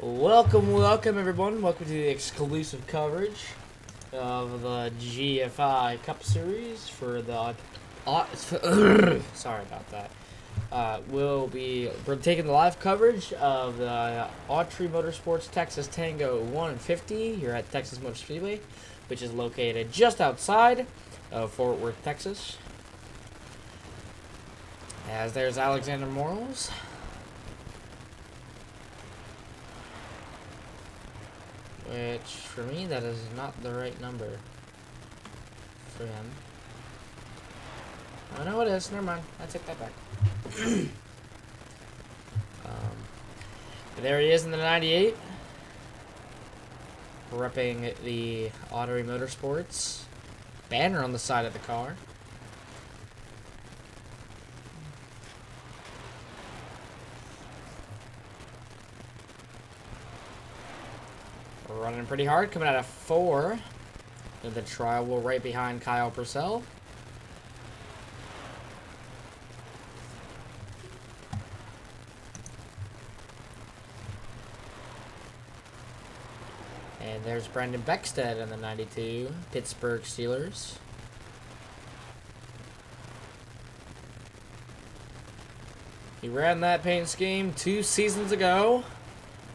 Welcome everyone. Welcome to the exclusive coverage of the GFi Cup Series for the sorry about that. We're taking the live coverage of the Autery Motorsports Texas Tango 150 here at Texas Motor Speedway, which is located just outside of Fort Worth, Texas. As there's Alexander Morals. Which, for me, that is not the right number for him. Oh, no, it is. Never mind. I take that back. There he is in the 98. Repping the Autery Motorsports. Banner on the side of the car. Running pretty hard, coming out of 4 in the trial wheel right behind Kyle Purcell. And there's Brendan Beckstead in the 92 Pittsburgh Steelers. He ran that paint scheme 2 seasons ago.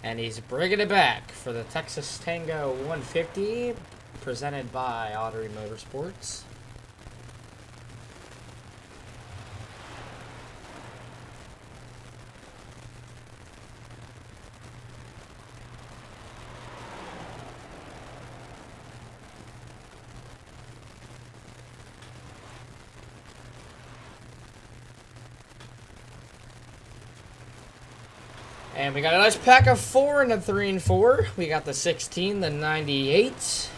And he's bringing it back for the Texas Tango 150, presented by Autery Motorsports. And we got a nice pack of 4 and a 3 and 4. We got the 16, the 98,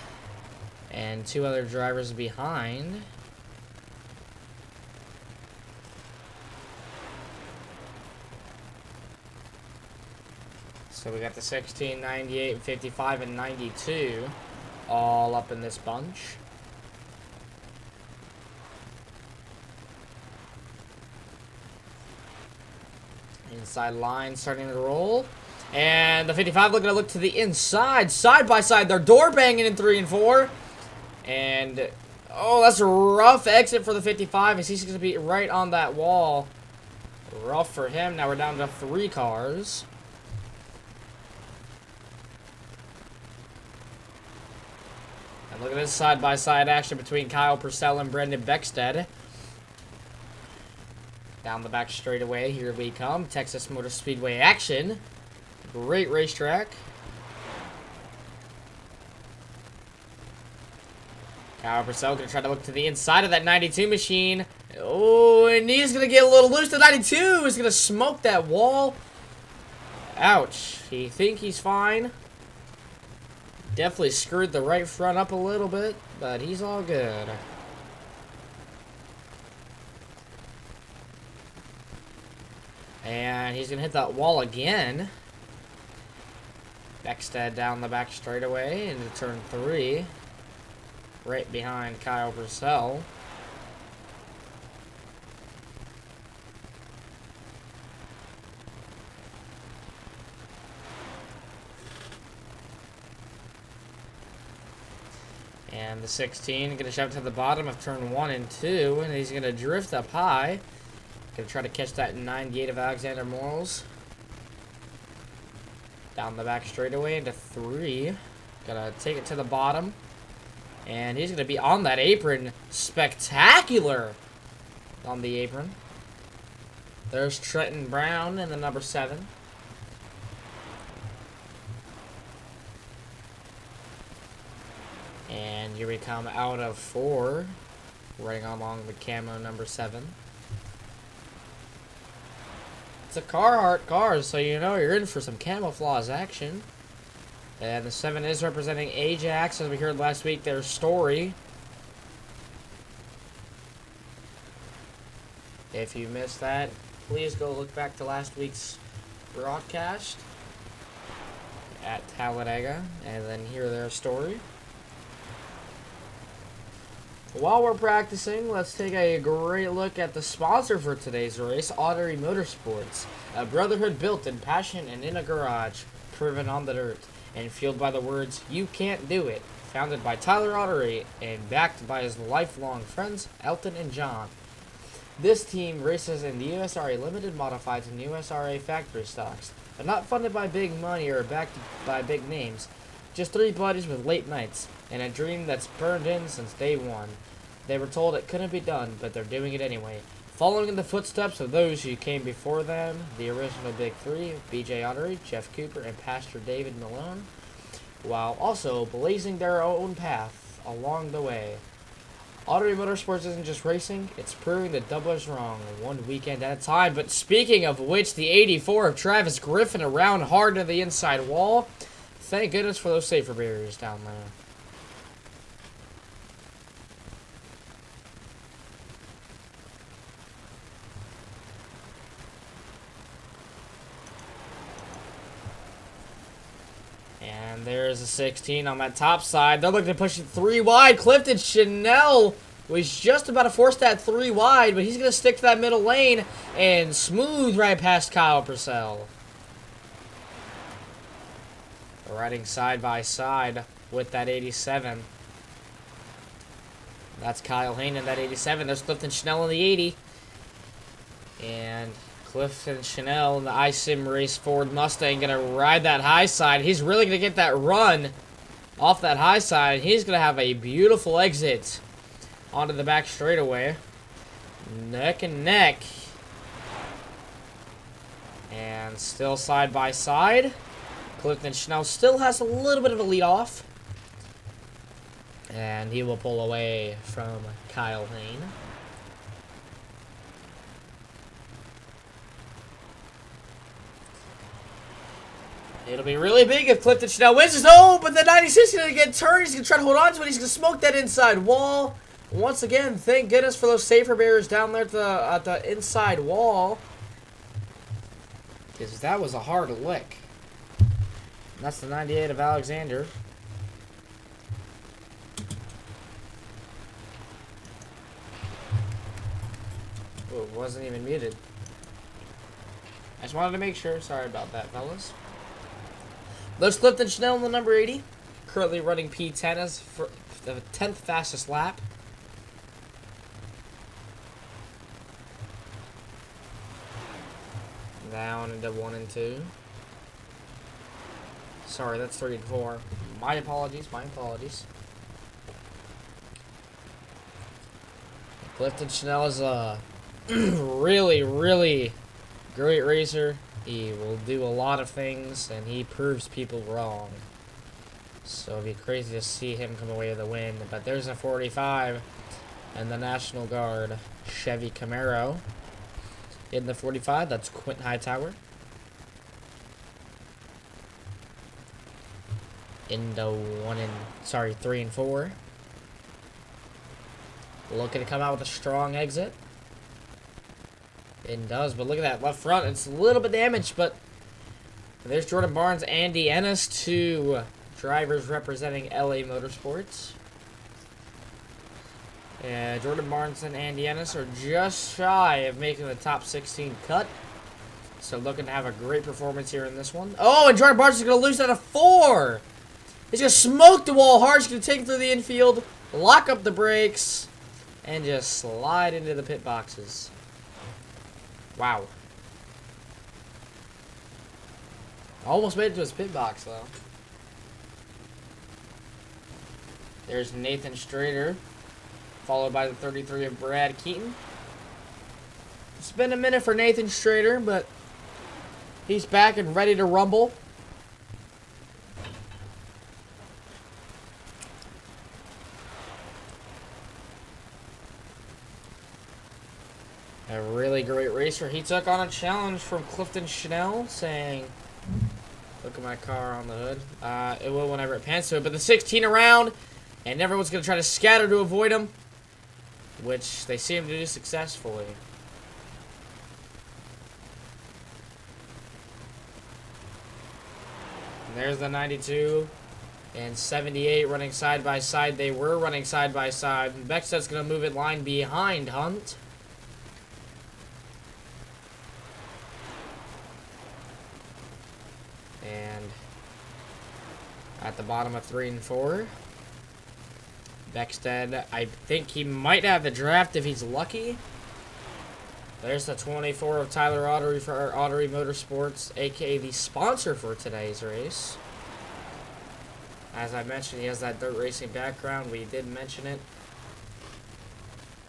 and 2 other drivers behind. So we got the 16, 98, 55, and 92 all up in this bunch. Inside line starting to roll. And the 55 looking to look to the inside. Side by side. They're door banging in 3 and 4. And, oh, that's a rough exit for the 55 as he's going to be right on that wall. Rough for him. Now we're down to 3 cars. And look at this side by side action between Kyle Purcell and Brendan Beckstead. Down the back straightaway, here we come. Texas Motor Speedway action. Great racetrack. Kyle Purcell going to try to look to the inside of that 92 machine. Oh, and he's going to get a little loose. The 92 is going to smoke that wall. Ouch. He think he's fine. Definitely screwed the right front up a little bit, but he's all good. And he's going to hit that wall again. Beckstead down the back straightaway into turn 3. Right behind Kyle Purcell. And the 16 going to shove to the bottom of turn 1 and 2. And he's going to drift up high. Gonna try to catch that 98 of Alexander Morals. Down the back straightaway into 3. Gotta take it to the bottom. And he's gonna be on that apron. Spectacular on the apron. There's Trenton Brown in the number 7. And here we come out of 4. Running along the camo number 7. It's a Carhartt car, so you know you're in for some camouflage action. And the 7 is representing Ajax, as we heard last week, their story. If you missed that, please go look back to last week's broadcast at Talladega and then hear their story. While we're practicing, let's take a great look at the sponsor for today's race, Autery Motorsports. A brotherhood built in passion and in a garage. proven on the dirt, and fueled by the words, "You can't do it." Founded by Tyler Autery and backed by his lifelong friends, Elton and John. This team races in the USRA Limited Modifieds and USRA Factory Stocks, but not funded by big money or backed by big names. Just three buddies with late nights, and a dream that's burned in since day one. They were told it couldn't be done, but they're doing it anyway. Following in the footsteps of those who came before them, the original Big Three, BJ Autery, Jeff Cooper, and Pastor David Malone, while also blazing their own path along the way. Autery Motorsports isn't just racing, it's proving the doublers wrong, one weekend at a time. But speaking of which, the 84 of Travis Griffin around hard to the inside wall. Thank goodness for those safer barriers down there. And there's a 16 on that top side. They're looking to push it 3 wide. Clifton Chanel was just about to force that 3 wide, but he's going to stick to that middle lane and smooth right past Kyle Purcell. Riding side by side with that 87. That's Kyle Hayne in that 87. There's Clifton Chanel in the 80. And Clifton Chanel in the iSim Race Ford Mustang going to ride that high side. He's really going to get that run off that high side. He's going to have a beautiful exit onto the back straightaway. Neck and neck. And still side by side. Clifton Chanel still has a little bit of a lead off. And he will pull away from Kyle Hayne. It'll be really big if Clifton Chanel wins his own, but the 96 is going to get turned. He's going to try to hold on to it. He's going to smoke that inside wall. Once again, thank goodness for those safer barriers down there at the inside wall. Because that was a hard lick. And that's the 98 of Alexander. Oh, it wasn't even muted. I just wanted to make sure. Sorry about that, fellas. There's Clifton Chanel in the number 80. Currently running P10 as for the 10th fastest lap. Down into 1 and 2. Sorry, that's 3 and 4. My apologies, my apologies. Clifton Chanel is a really, really great racer. He will do a lot of things, and he proves people wrong. So it'd be crazy to see him come away with a win. But there's a 45, and the National Guard Chevy Camaro. In the 45, that's Quentin Hightower. Into 3 and 4. Looking to come out with a strong exit. It does, but look at that left front. It's a little bit damaged, but there's Jordan Barnes, Andy Ennis, 2 drivers representing LA Motorsports. Yeah, Jordan Barnes and Andy Ennis are just shy of making the top 16 cut. So looking to have a great performance here in this one. Oh, and Jordan Barnes is going to lose that a 4. He's going to smoke the wall hard. He's going to take it through the infield, lock up the brakes, and just slide into the pit boxes. Wow. Almost made it to his pit box, though. There's Nathan Strader, followed by the 33 of Brad Keaton. It's been a minute for Nathan Strader, but he's back and ready to rumble. A really great racer. He took on a challenge from Clifton Chanel, saying, look at my car on the hood. It will whenever it pans to it. But the 16 around, and everyone's going to try to scatter to avoid him, which they seem to do successfully. And there's the 92 and 78 running side by side. They were running side by side. And Beckstead's going to move in line behind Hunt. And at the bottom of 3 and 4. Beckstead, I think he might have the draft if he's lucky. There's the 24 of Tyler Autery for our Autery Motorsports, aka the sponsor for today's race. As I mentioned, he has that dirt racing background. We did mention it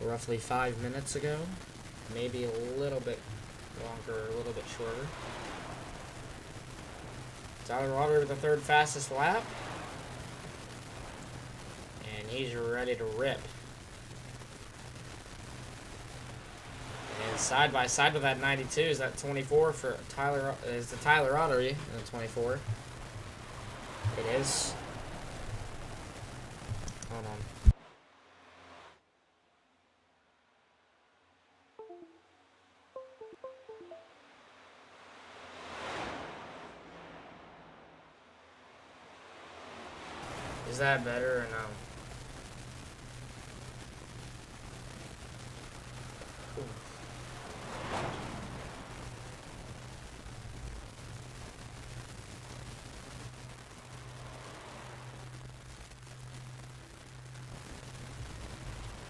roughly 5 minutes ago. Maybe a little bit longer, a little bit shorter. Tyler Autery with the 3rd fastest lap. And he's ready to rip. And side by side with that 92 is that 24 for Tyler, is the Tyler Autery in the 24. It is. Hold on. Is that better or no?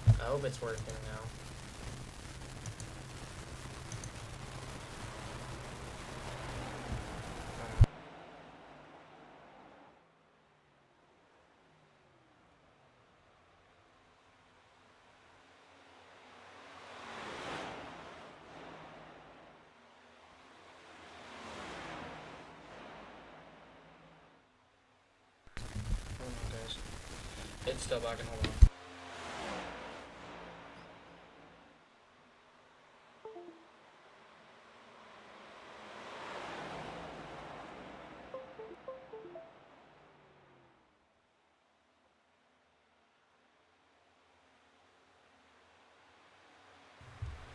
I hope it's working now. Hold on, guys. It's still back in, hold on.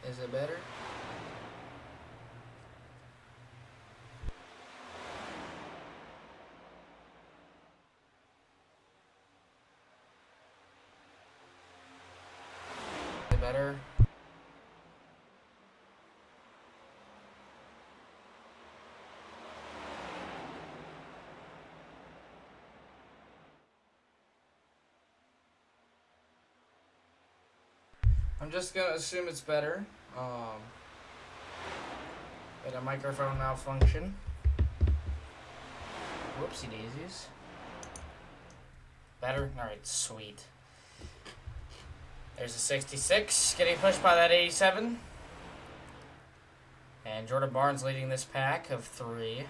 Is it better? Is it better? I'm just gonna assume it's better. With a microphone malfunction. Whoopsie daisies. Better? Alright, sweet. There's a 66 getting pushed by that 87. And Jordan Barnes leading this pack of 3.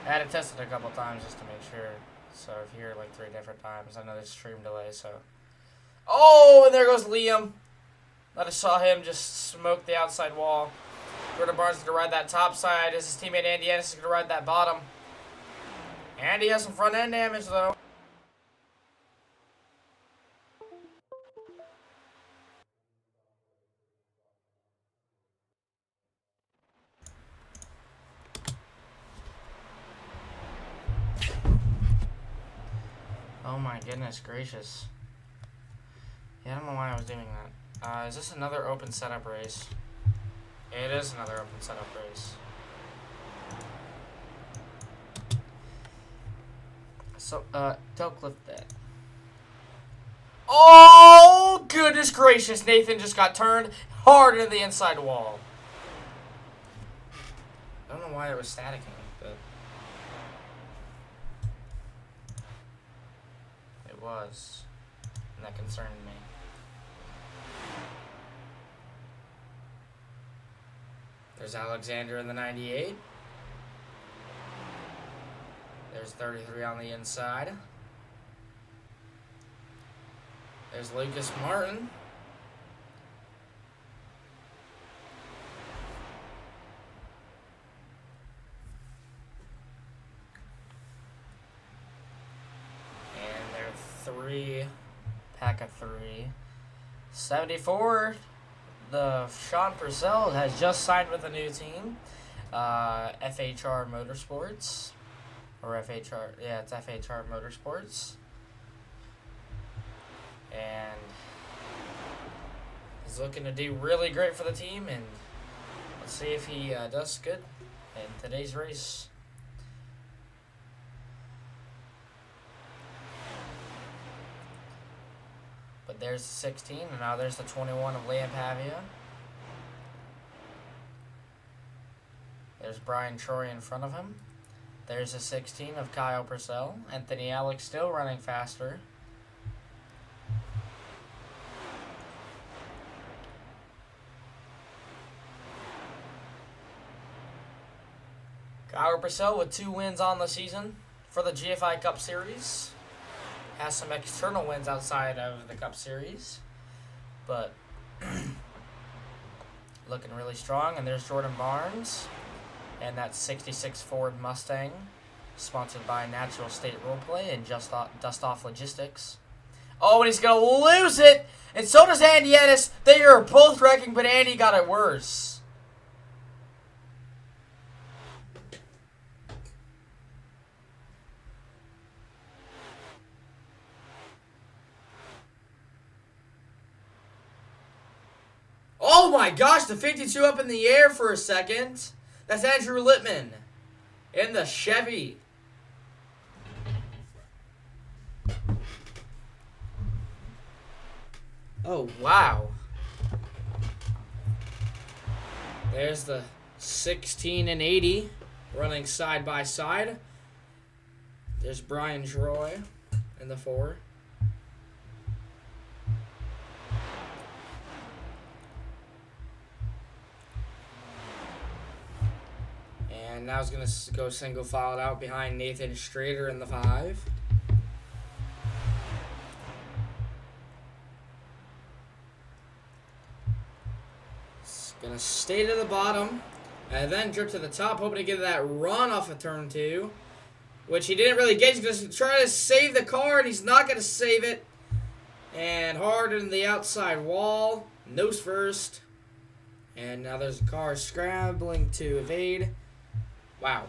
I had to test it a couple times just to make sure. So if you hear like 3 different times, I know there's stream delay, so. Oh, and there goes Liam. I just saw him just smoke the outside wall. Jordan Barnes is going to ride that top side. His teammate Andy Ennis is going to ride that bottom. Andy has some front end damage, though. Oh my goodness gracious. Yeah, I don't know why I was doing that. Is this another open setup race? It is another open setup race. So, don't clip that. Oh, goodness gracious. Nathan just got turned hard into the inside wall. I don't know why it was staticking, but it was. And that concerned me. There's Alexander in the 98. There's 33 on the inside. There's Lucas Martin. And they're 3, pack of 3. 74. The Sean Purcell has just signed with a new team, FHR Motorsports, or FHR, yeah, it's FHR Motorsports, and he's looking to do really great for the team, and let's see if he does good in today's race. there's the 16, and now there's the 21 of Liam Pavia. There's Brian Troy in front of him. There's the 16 of Kyle Purcell. Anthony Alex still running faster. Kyle Purcell with 2 wins on the season for the GFi Cup Series. Has some external wins outside of the Cup Series, but looking really strong. And there's Jordan Barnes and that 66 Ford Mustang, sponsored by Natural State Roleplay and Dust Off Logistics. Oh, and he's going to lose it, and so does Andy Ennis. They are both wrecking, but Andy got it worse. Oh my gosh, the 52 up in the air for a second. That's Andrew Littman in the Chevy. Oh, wow. There's the 16 and 80 running side by side. There's Brian Troy in the 4. And now he's going to go single file out behind Nathan Strader in the 5. He's going to stay to the bottom and then drip to the top, hoping to get that run off of turn 2, which he didn't really get. He's going to try to save the car, and he's not going to save it. And hard in the outside wall, nose first. And now there's a car scrambling to evade. Wow.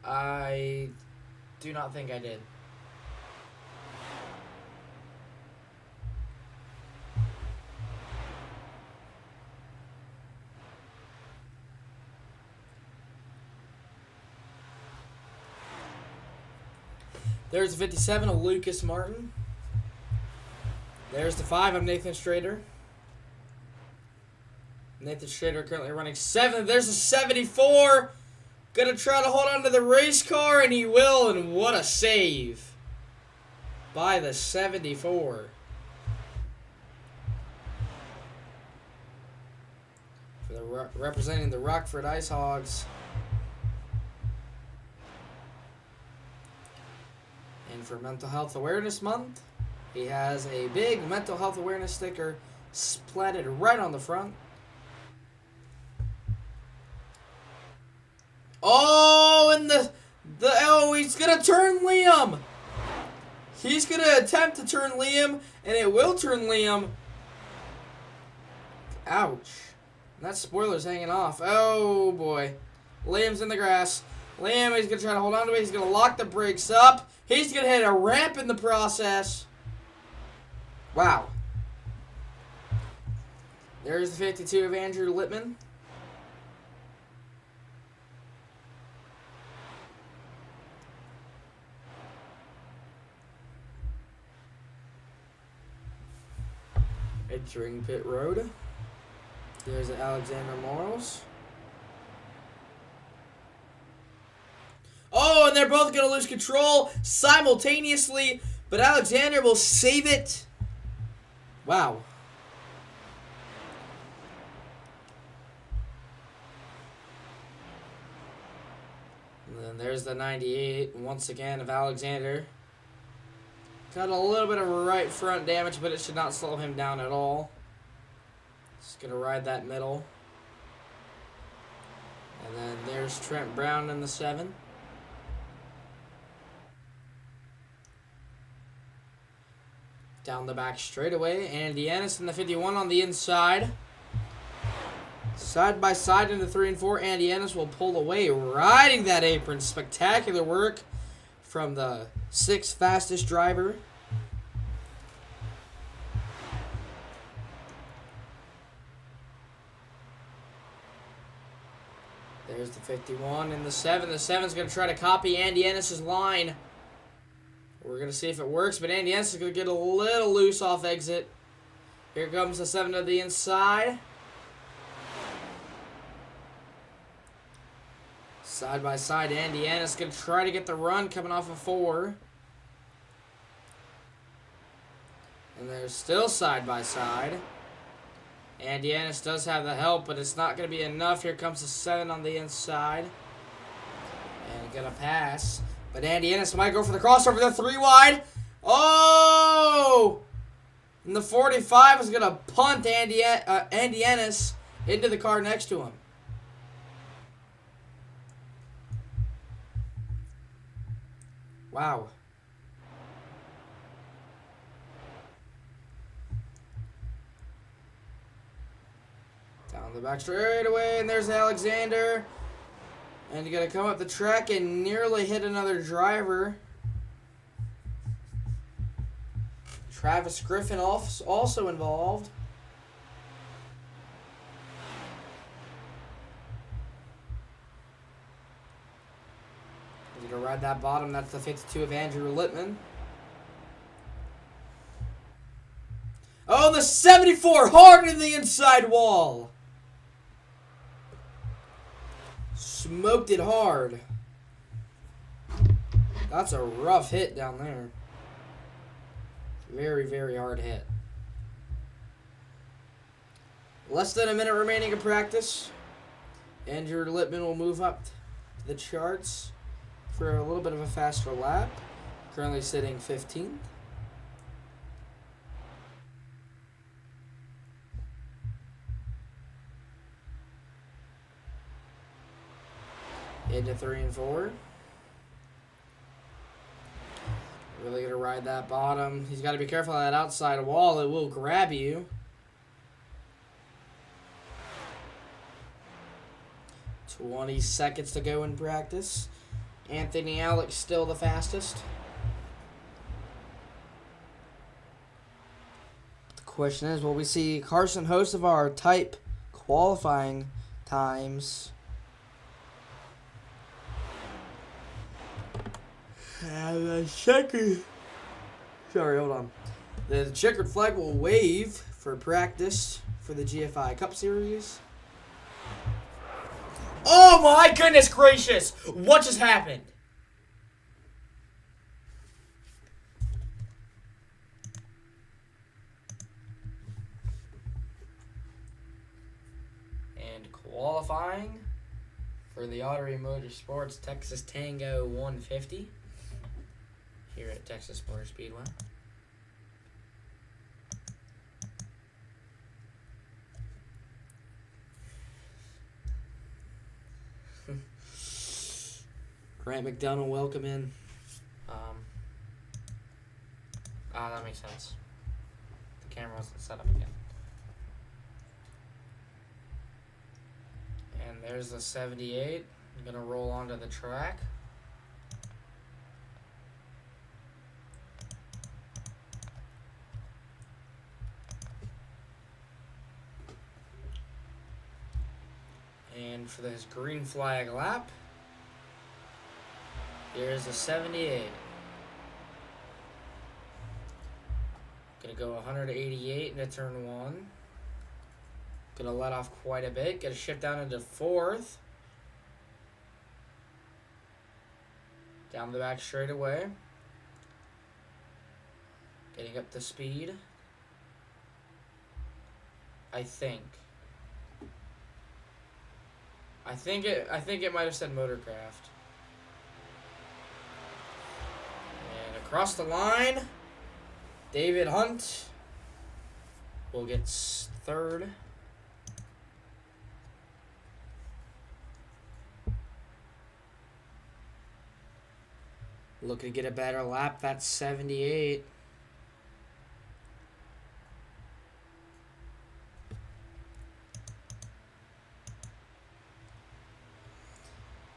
I do not think I did. There's the 57 of Lucas Martin. There's the 5 of Nathan Strader. Nathan Strader currently running 7th. There's a 74. Gonna try to hold on to the race car, and he will. And what a save by the 74. For the representing the Rockford Ice Hogs. And for Mental Health Awareness Month, he has a big mental health awareness sticker splatted right on the front. Oh, and he's gonna turn Liam. He's gonna attempt to turn Liam, and it will turn Liam. Ouch. That spoiler's hanging off. Oh boy. Liam's in the grass. Liam is gonna try to hold on to it. He's gonna lock the brakes up. He's gonna hit a ramp in the process. Wow. There's the 52 of Andrew Littman. Entering pit road. There's Alexander Morals. Oh, and they're both going to lose control simultaneously, but Alexander will save it. Wow. And then there's the 98 once again of Alexander. Got a little bit of right front damage, but it should not slow him down at all. Just going to ride that middle. And then there's Trent Brown in the 7. Down the back straightaway. Andy Ennis in the 51 on the inside. Side by side into 3 and 4. Andy Ennis will pull away, riding that apron. Spectacular work from the 6th fastest driver. There's the 51 and the 7. The 7's going to try to copy Andy Ennis' line. We're going to see if it works, but Andy Ennis is going to get a little loose off exit. Here comes the 7 to the inside. Side by side, Andy Ennis going to try to get the run coming off of 4. And they're still side by side. Andy Ennis does have the help, but it's not going to be enough. Here comes the 7 on the inside. And going to pass. But Andy Ennis might go for the crossover. The 3 wide. Oh! And the 45 is going to punt Andy Ennis into the car next to him. Wow. Down the back straightaway, and there's Alexander. And you got to come up the track and nearly hit another driver. Travis Griffin also involved. He's going to ride that bottom. That's the 52 of Andrew Littman. Oh, the 74 hard in the inside wall. Smoked it hard. That's a rough hit down there. Very, very hard hit. Less than a minute remaining in practice. Andrew Littman will move up to the charts for a little bit of a faster lap. Currently sitting 15th. Into 3 and 4. Really going to ride that bottom. He's got to be careful of that outside wall. It will grab you. "20 seconds to go in practice. Anthony Alex still the fastest. The question is, will we see Carson Hocevar type qualifying times? Sorry, hold on. The checkered flag will wave for practice for the GFi Cup Series. Oh my goodness gracious! What just happened? And qualifying for the Autery Motorsports Texas Tango 150 here at Texas Motor Speedway. Grant McDonough, welcome in. That makes sense. The camera wasn't set up again. And there's the 78. I'm gonna roll onto the track. And for this green flag lap, here's the 78. Gonna go 188 into turn 1. Gonna let off quite a bit. Gonna shift down into 4th. Down the back straightaway. Getting up to speed. I think it might have said Motorcraft. And across the line, David Hunt will get 3rd. Looking to get a better lap. That's 78.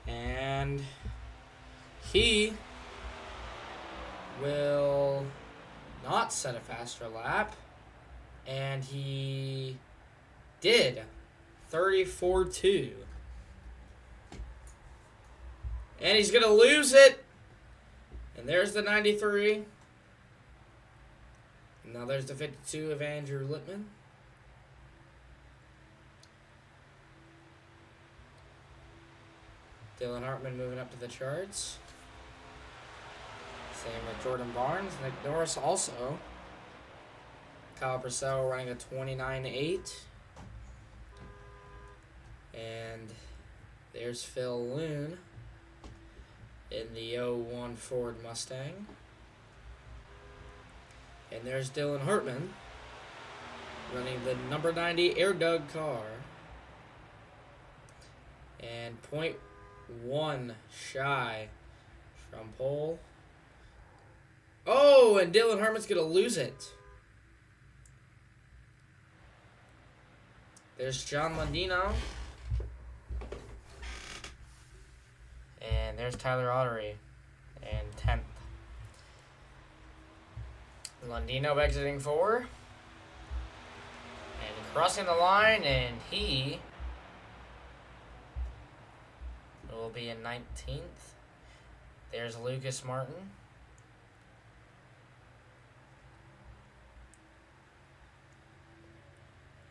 And he will not set a faster lap. And he did. 34-2. And he's going to lose it. And there's the 93. And now there's the 52 of Andrew Lippman. Dylan Hartman moving up to the charts. Same with Jordan Barnes. Nick Norris also. Kyle Purcell running a 29.8. And there's Phil Loon in the 01 Ford Mustang. And there's Dylan Hartman running the number 90 Air Dug car. And .1 shy from pole. Oh, and Dylan Hartman's going to lose it. There's John Lundino. And there's Tyler Autery in 10th. Lundino exiting 4. And crossing the line, and he will be in 19th. There's Lucas Martin.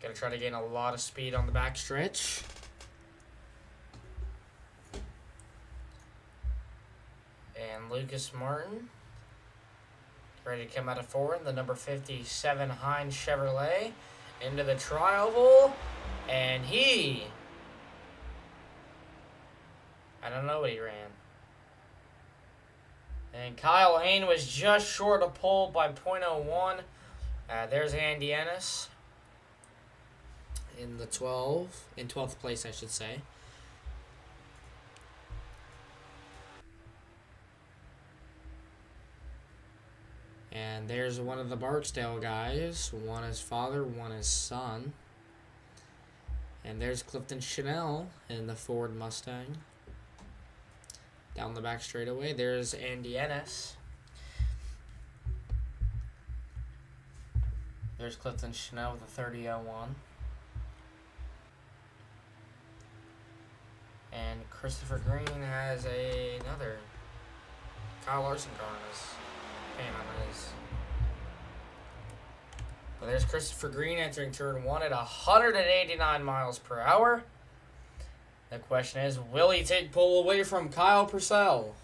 Gonna try to gain a lot of speed on the backstretch. And Lucas Martin ready to come out of 4 in the number 57 Heinz Chevrolet into the tri-oval, and I don't know what he ran. And Kyle Hain was just short of pole by .01. There's Andy Ennis in 12th place, I should say. And there's one of the Barksdale guys. One is father, one is son. And there's Clifton Chanel in the Ford Mustang. Down the back straightaway, there's Andy Ennis. There's Clifton Chanel with a 3001. And Christopher Green has another Kyle Larson car on his paint on his. But there's Christopher Green entering turn 1 at 189 miles per hour. The question is, will he take pole away from Kyle Purcell?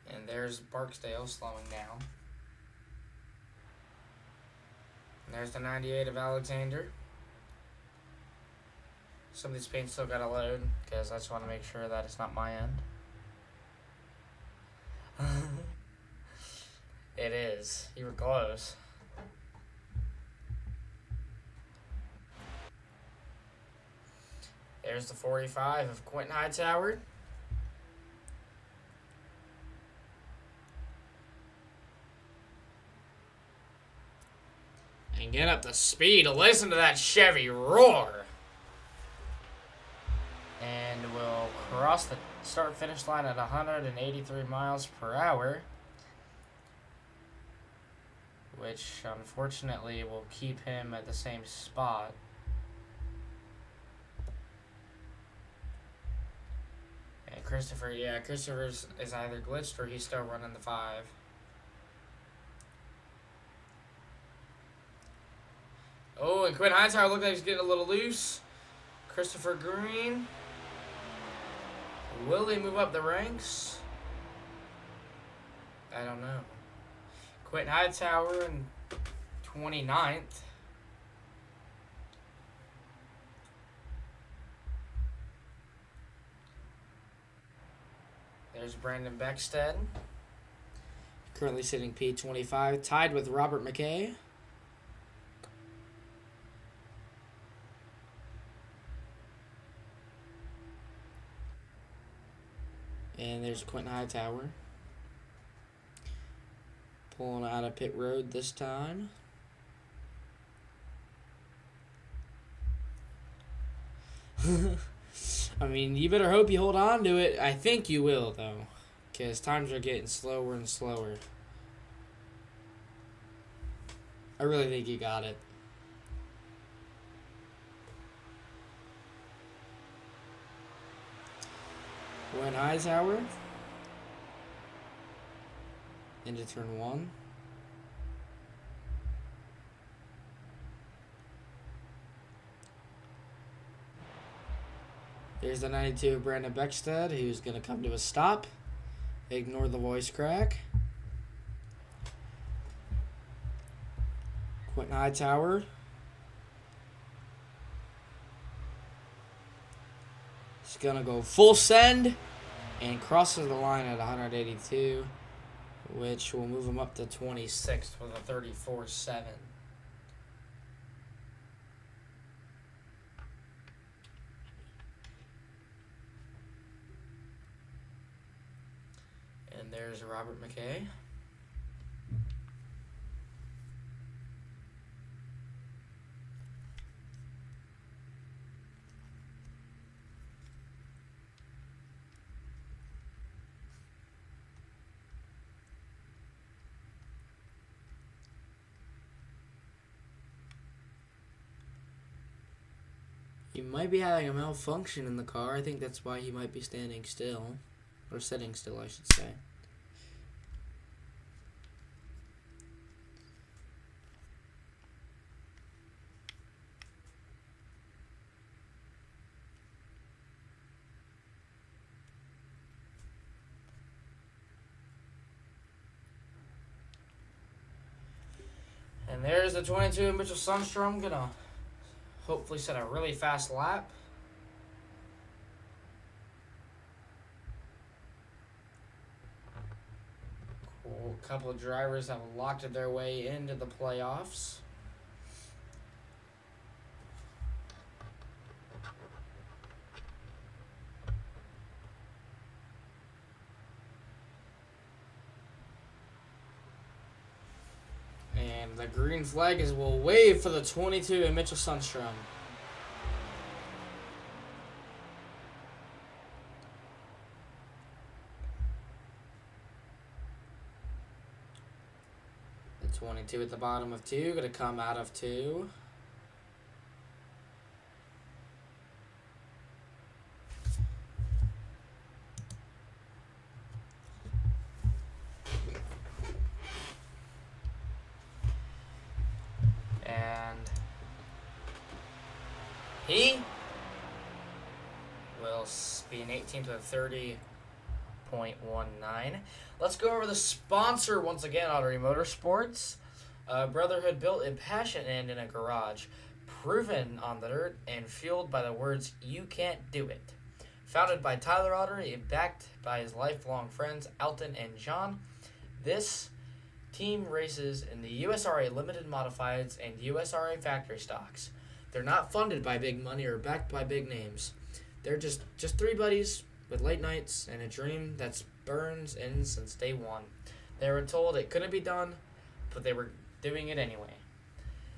And there's Barksdale slowing down. And there's the 98 of Alexander. Some of these paints still got to load, because I just want to make sure that it's not my end. It is. You were close. There's the 45 of Quentin Hightower. And get up the speed to listen to that Chevy roar. And we'll cross the start-finish line at 183 miles per hour. Which, unfortunately, will keep him at the same spot. And Christopher's is either glitched or he's still running the 5. Oh, and Quinn Hightower looked like he's getting a little loose. Christopher Green. Will he move up the ranks? I don't know. Quentin Hightower in 29th. There's Brandon Beckstead. Currently sitting P25, tied with Robert McKay. And there's Quentin Hightower. Pulling out of pit road this time. I mean, you better hope you hold on to it. I think you will, though. Because times are getting slower and slower. I really think you got it. Quinn Hightower into turn 1. There's the 92 Brandon Beckstead, who's going to come to a stop. Ignore the voice crack. Quentin Hightower. He's going to go full send and crosses the line at 182, which will move him up to 26th with a 34.7. And there's Robert McKay. He might be having a malfunction in the car. I think that's why he might be standing still. Or sitting still, I should say. And there's the 22 Mitchell Sundstrom, gonna hopefully set a really fast lap. Cool. A couple of drivers have locked their way into the playoffs. And the green flag is will wave for the 22 and Mitchell Sundstrom. The 22 at the bottom of 2, going to come out of 2. He will be an 18 to a 30.19. Let's go over the sponsor once again, Autery Motorsports. Brotherhood built in passion and in a garage. Proven on the dirt and fueled by the words, "You can't do it." Founded by Tyler Autery and backed by his lifelong friends, Alton and John. This team races in the USRA Limited Modifieds and USRA Factory Stocks. They're not funded by big money or backed by big names. They're just three buddies with late nights and a dream that burns in since day one. They were told it couldn't be done, but they were doing it anyway.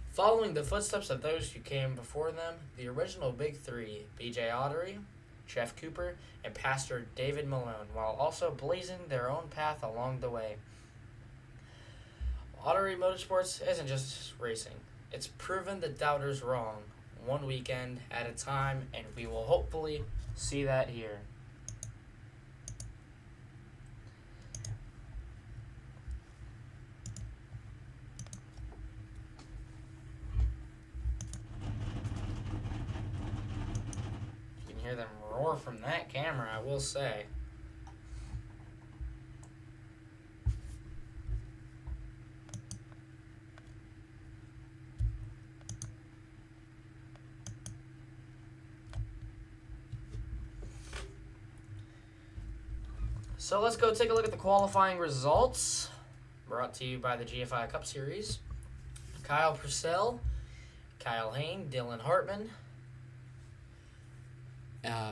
Following the footsteps of those who came before them, the original big three, BJ Autery, Jeff Cooper, and Pastor David Malone, while also blazing their own path along the way. Autery Motorsports isn't just racing. It's proven the doubters wrong, one weekend at a time, and we will hopefully see that here. You can hear them roar from that camera, I will say. So let's go take a look at the qualifying results, brought to you by the GFi Cup Series. Kyle Purcell, Kyle Hain, Dylan Hartman.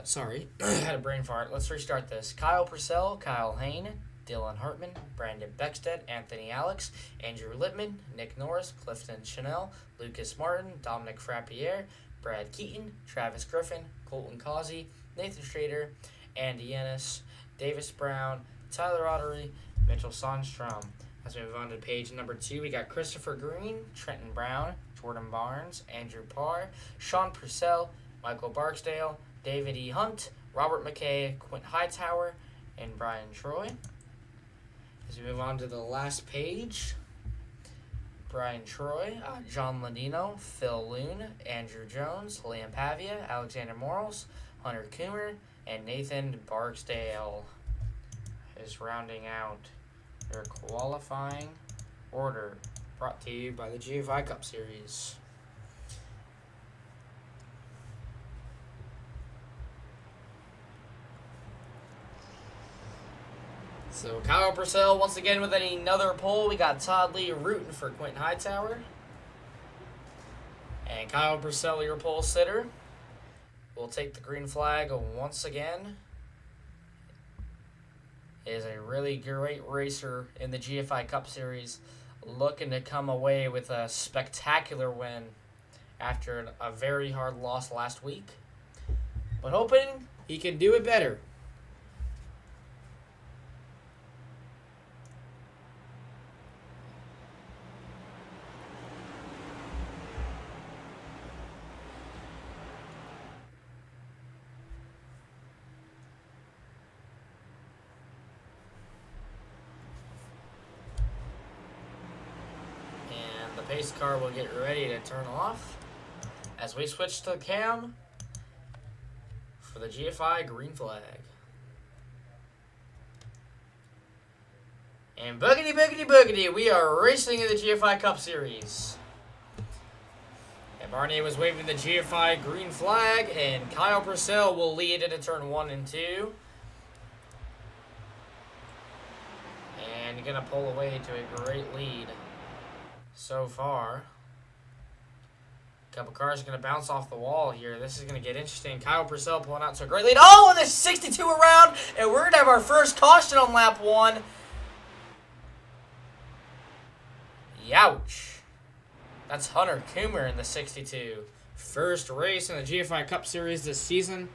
Sorry, I had a brain fart. Let's restart this. Kyle Purcell, Kyle Hain, Dylan Hartman, Brandon Beckstead, Anthony Alex, Andrew Lippman, Nick Norris, Clifton Chanel, Lucas Martin, Dominic Frappiere, Brad Keaton, Travis Griffin, Colton Causey, Nathan Strader, Andy Ennis, Davis Brown, Tyler Autery, Mitchell Sundstrom. As we move on to page number 2, we got Christopher Green, Trenton Brown, Jordan Barnes, Andrew Parr, Sean Purcell, Michael Barksdale, David E. Hunt, Robert McKay, Quint Hightower, and Brian Troy. As we move on to the last page, Brian Troy, John Ladino, Phil Loon, Andrew Jones, Liam Pavia, Alexander Morals, Hunter Coomer, and Nathan Barksdale is rounding out your qualifying order, brought to you by the GFi Cup Series. So Kyle Purcell once again with another pole. We got Todd Lee rooting for Quentin Hightower. And Kyle Purcell, your pole sitter, will take the green flag once again. He is a really great racer in the GFi Cup Series, looking to come away with a spectacular win after a very hard loss last week. But hoping he can do it better. The pace car will get ready to turn off as we switch to cam for the GFi green flag. And boogity, boogity, boogity, we are racing in the GFi Cup Series. And Barney was waving the GFi green flag, and Kyle Purcell will lead into turn 1 and 2. And gonna pull away to a great lead so far. A couple cars are going to bounce off the wall here. This is going to get interesting. Kyle Purcell pulling out to a great lead. Oh, and there's 62 around, and we're going to have our first caution on lap 1. Youch. That's Hunter Coomer in the 62. First race in the GFi Cup Series this season.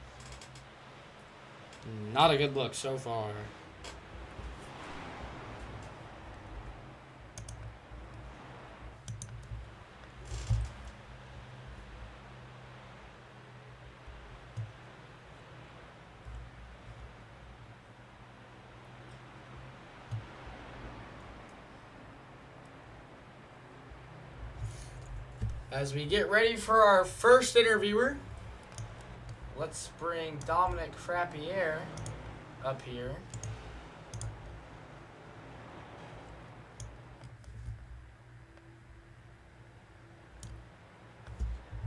Not a good look so far. As we get ready for our first interviewer, let's bring Dominic Frappier up here.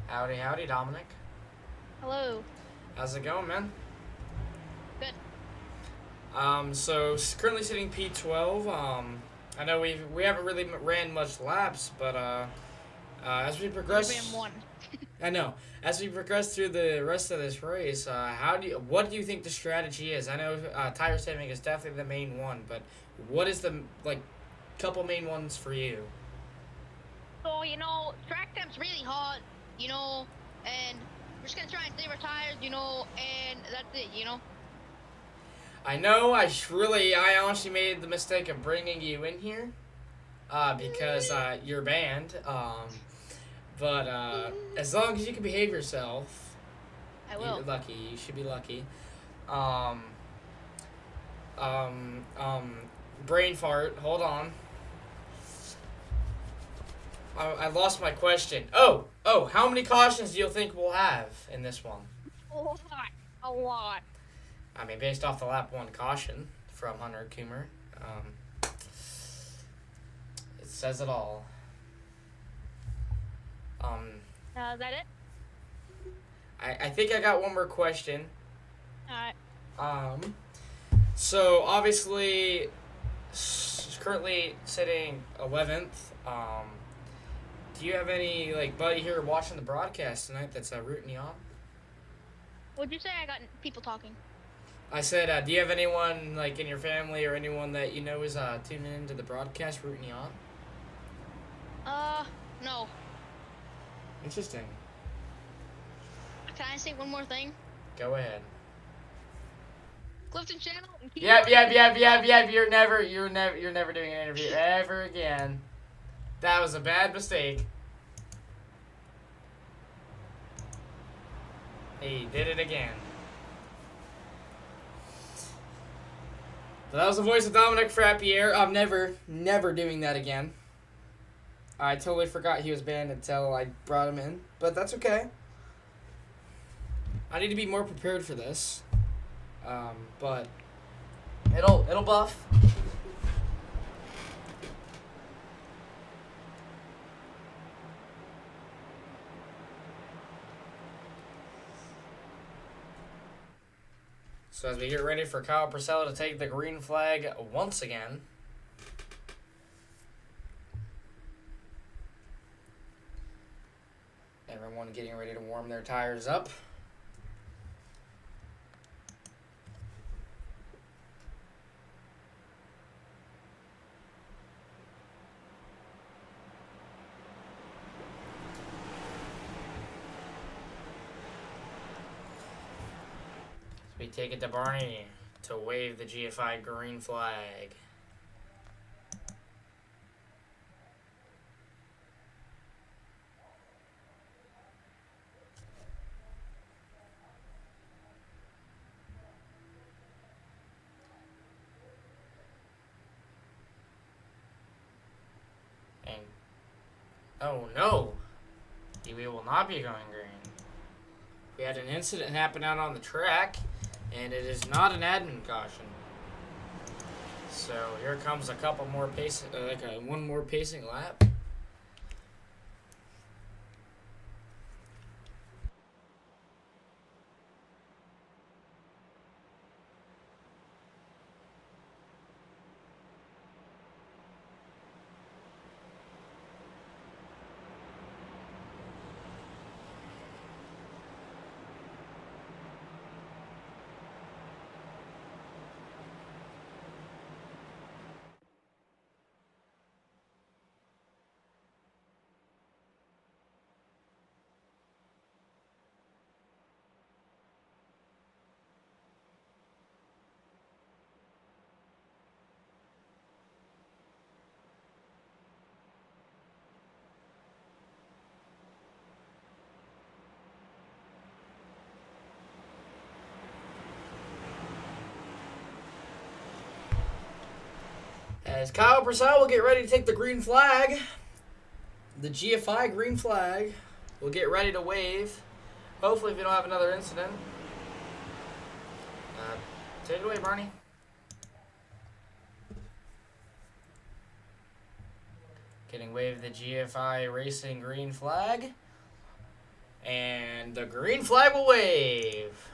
Howdy, howdy, Dominic. Hello. How's it going, man? Good. So currently sitting P12. I know we haven't really ran much laps, but as we progress, I know. As we progress through the rest of this race, what do you think the strategy is? I know tire saving is definitely the main one, but what is the couple main ones for you? So track temp's really hot, and we're just gonna try and save our tires, and that's it, I know. I honestly made the mistake of bringing you in here, because you're banned. But as long as you can behave yourself, I will. You're lucky. You should be lucky. Brain fart. Hold on. I lost my question. Oh, how many cautions do you think we'll have in this one? A lot. I mean, based off the lap 1 caution from Hunter Coomer, it says it all. Is that it? I think I got one more question. Alright. So obviously, currently sitting 11th. Do you have any buddy here watching the broadcast tonight that's rooting you on? What'd you say? I got people talking. I said, do you have anyone in your family or anyone that you know is tuning into the broadcast rooting you on? No. Interesting. Can I say one more thing? Go ahead. Clifton Channel. Yep. You're never doing an interview ever again. That was a bad mistake. He did it again. That was the voice of Dominic Frappier. I'm never doing that again. I totally forgot he was banned until I brought him in, but that's okay. I need to be more prepared for this, but it'll buff. So as we get ready for Kyle Purcell to take the green flag once again. Everyone getting ready to warm their tires up. We take it to Barney to wave the GFI green flag. And oh no, we will not be going green. We had an incident happen out on the track. And it is not an admin caution. So here comes a couple more pacing, one more pacing lap. As Kyle Purcell will get ready to take the green flag, the GFI green flag, will get ready to wave. Hopefully, if you don't have another incident. Take it away, Barney. Getting waved the GFI Racing green flag. And the green flag will wave.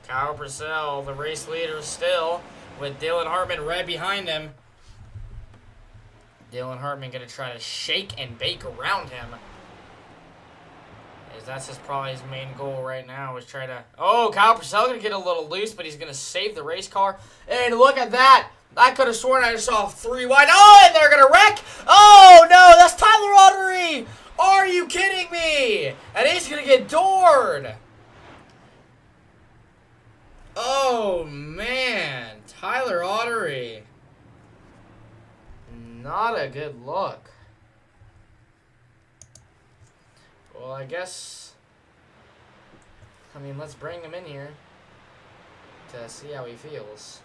Kyle Purcell, the race leader still, with Dylan Hartman right behind him. Dylan Hartman going to try to shake and bake around him. As that's probably his main goal right now, is try to... Oh, Kyle Purcell going to get a little loose, but he's going to save the race car. And look at that. I could have sworn I just saw 3 wide. Oh, and they're going to wreck. Oh, no, that's Tyler Autery. Are you kidding me? And he's going to get doored. Oh, man. Tyler Autery. Not a good look. Well, I guess... let's bring him in here to see how he feels.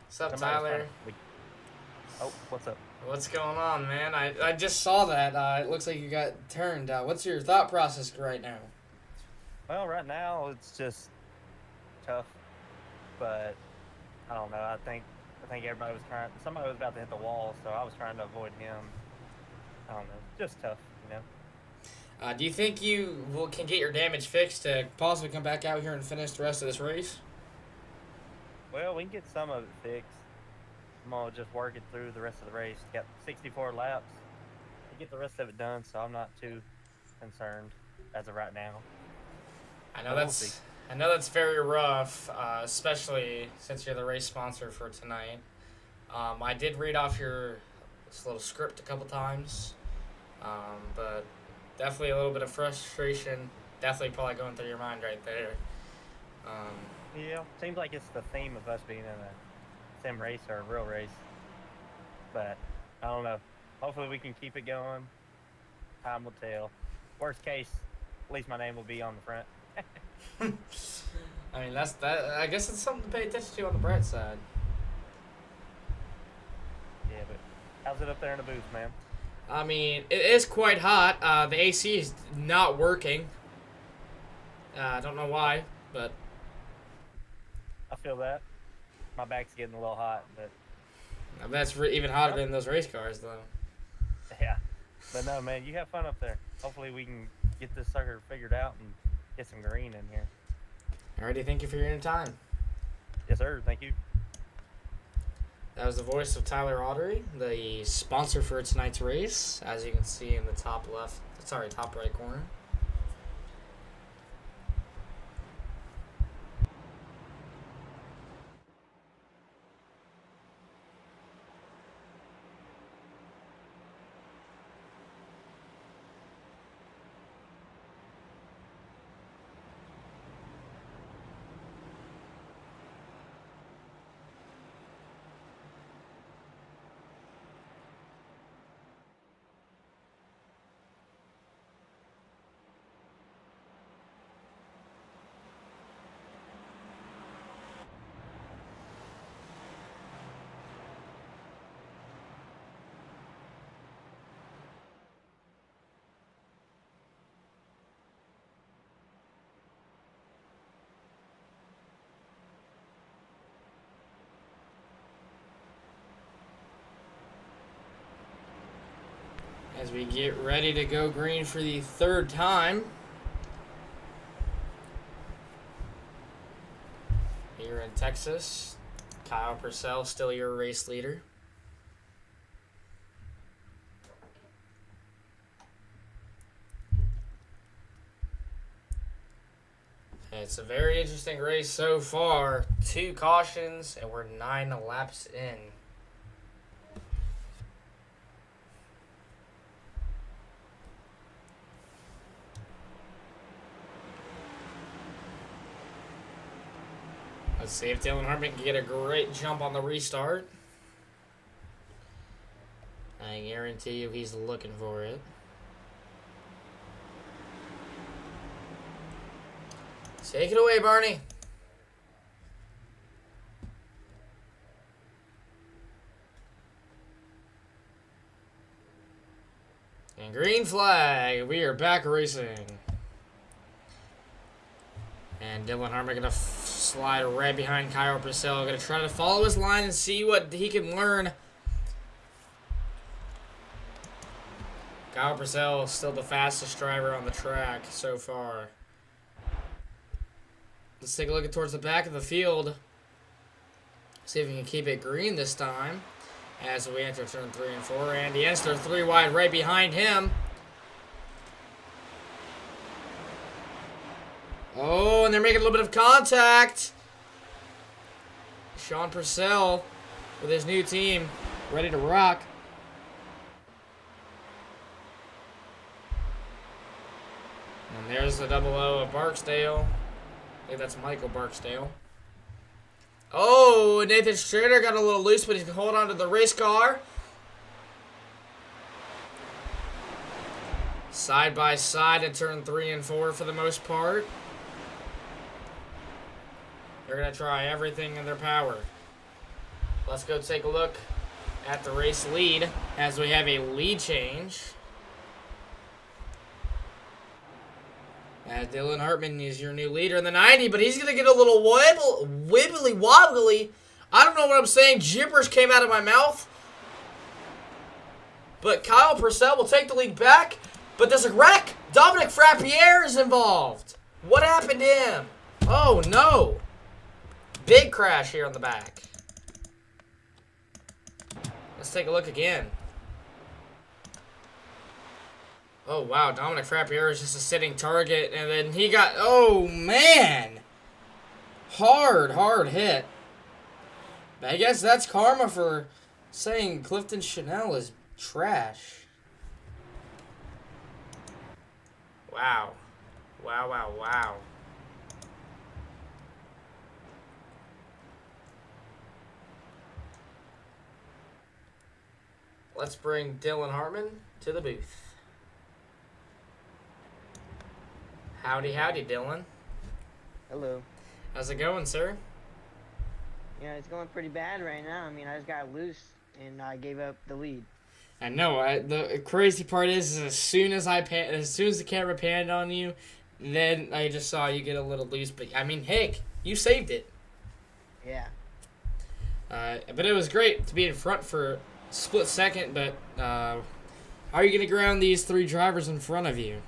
What's up, Tyler? Oh, what's up? What's going on, man? I just saw that. It looks like you got turned. What's your thought process right now? Well, right now it's just tough, but I don't know. I think everybody was somebody was about to hit the wall, so I was trying to avoid him. I don't know, just tough, you know. Do you think you can get your damage fixed to possibly come back out here and finish the rest of this race? Well, we can get some of it fixed. I'm gonna just work it through the rest of the race. Got 64 laps to get the rest of it done, so I'm not too concerned as of right now. I know that's very rough, especially since you're the race sponsor for tonight. I did read off this little script a couple times, but definitely a little bit of frustration. Definitely probably going through your mind right there. Yeah, seems like it's the theme of us being in a sim race or a real race, but I don't know. Hopefully we can keep it going. Time will tell. Worst case, at least my name will be on the front. I mean, that. I guess it's something to pay attention to on the bright side. Yeah, but how's it up there in the booth, man? I mean, it is quite hot. The AC is not working. I don't know why, but I feel that. My back's getting a little hot, but that's even hotter than those race cars, though. yeah. But no, man, you have fun up there. Hopefully we can get this sucker figured out and get some green in here. Alrighty, thank you for your time. Yes, sir. Thank you. That was the voice of Tyler Autery, the sponsor for tonight's race, as you can see in the top right corner. As we get ready to go green for the third time. Here in Texas, Kyle Purcell still your race leader. It's a very interesting race so far. 2 cautions, and we're 9 laps in. Let's see if Dylan Hartman can get a great jump on the restart. I guarantee you he's looking for it. Take it away, Barney. And green flag. We are back racing. And Dylan Hartman going to slide right behind Kyle Purcell. Going to try to follow his line and see what he can learn. Kyle Purcell is still the fastest driver on the track so far. Let's take a look towards the back of the field. See if we can keep it green this time. As we enter turn 3 and 4. And the Enster 3 wide right behind him. Oh, and they're making a little bit of contact. Sean Purcell with his new team ready to rock. And there's the 00 of Barksdale. I think that's Michael Barksdale. Oh, Nathan Strader got a little loose, but he can hold on to the race car. Side by side in turn 3 and 4 for the most part. They're going to try everything in their power. Let's go take a look at the race lead as we have a lead change. Dylan Hartman is your new leader in the 90, but he's going to get a little wibbly wobbly. I don't know what I'm saying. Gibberish came out of my mouth. But Kyle Purcell will take the lead back. But there's a wreck. Dominic Frappiere is involved. What happened to him? Oh, no. Big crash here on the back. Let's take a look again. Oh, wow. Dominic Frappiere is just a sitting target. And then he got... Oh, man. Hard hit. But I guess that's karma for saying Clifton Chanel is trash. Wow. Wow. Let's bring Dylan Hartman to the booth. Howdy, Dylan. Hello. How's it going, sir? Yeah, it's going pretty bad right now. I mean, I just got loose and I gave up the lead. I know. The crazy part is as soon as the camera panned on you, then I just saw you get a little loose. But I mean, heck, you saved it. Yeah. But it was great to be in front for a split second. But how are you gonna ground these 3 drivers in front of you?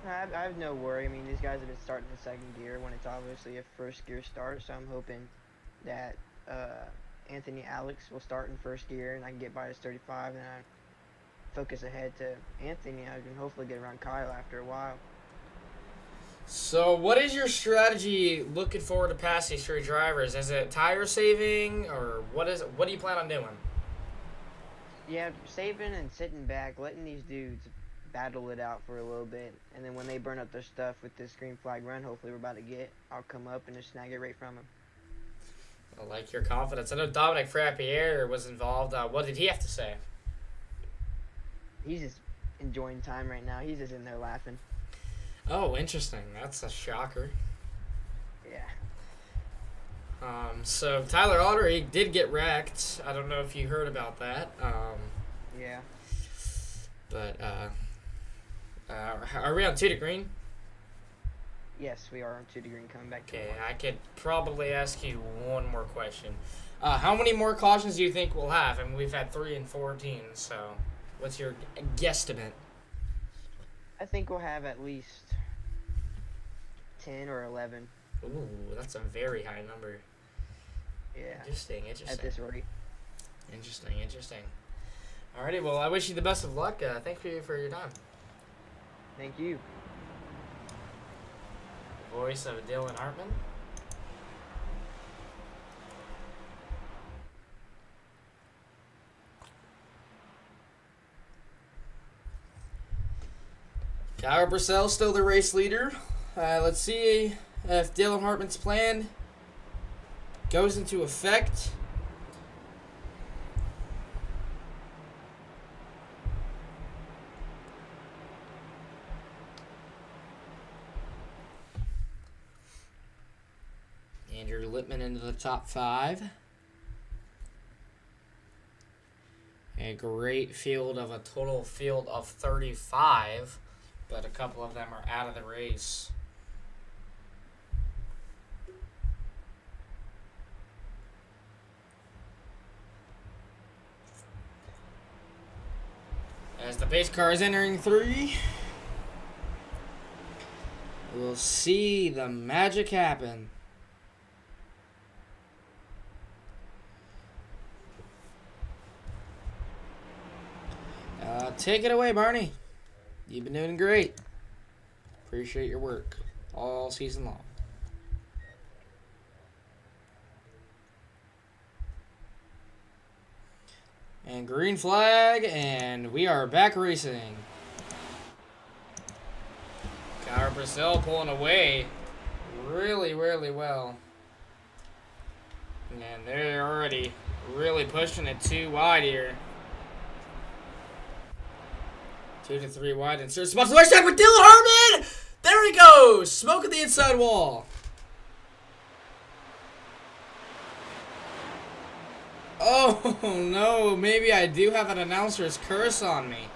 I have no worry. I mean, these guys have been starting in second gear when it's obviously a first gear start. So I'm hoping that Anthony Alex will start in first gear and I can get by his 35 and I focus ahead to Anthony. I can hopefully get around Kyle after a while. So, what is your strategy looking forward to pass these 3 drivers? Is it tire saving, or what is it? What do you plan on doing? Yeah, saving and sitting back, letting these dudes battle it out for a little bit, and then when they burn up their stuff with this green flag run, hopefully we're about to get, I'll come up and just snag it right from them. I like your confidence. I know Dominic Frappier was involved. What did he have to say? He's just enjoying time right now. He's just in there laughing. Oh, interesting. That's a shocker. Yeah. So Tyler Autery did get wrecked. I don't know if you heard about that. Yeah. But are we on 2 to green? Yes, we are on 2 to green coming back to Okay, one. I could probably ask you one more question. How many more cautions do you think we'll have? I mean, we've had 3 in 14, so what's your guesstimate? I think we'll have at least 10 or 11. Ooh, that's a very high number. Yeah. Interesting. At this rate. Interesting. Alrighty, well, I wish you the best of luck. Thank you for your time. Thank you. Voice of Dylan Hartman. Kyle Brissell still the race leader. Let's see if Dylan Hartman's plan goes into effect. Andrew Lippman into the top 5. A great field of a total field of 35, but a couple of them are out of the race. As the pace car is entering 3, we'll see the magic happen. Take it away, Barney. You've been doing great. Appreciate your work all season long. And green flag, and we are back racing. Kyle Brissell pulling away really, really well. And they're already really pushing it 2 wide here. 2 to 3 wide. Insert spot to the right side for Dylan Hartman! There he goes! Smoking the inside wall. Oh, no. Maybe I do have an announcer's curse on me.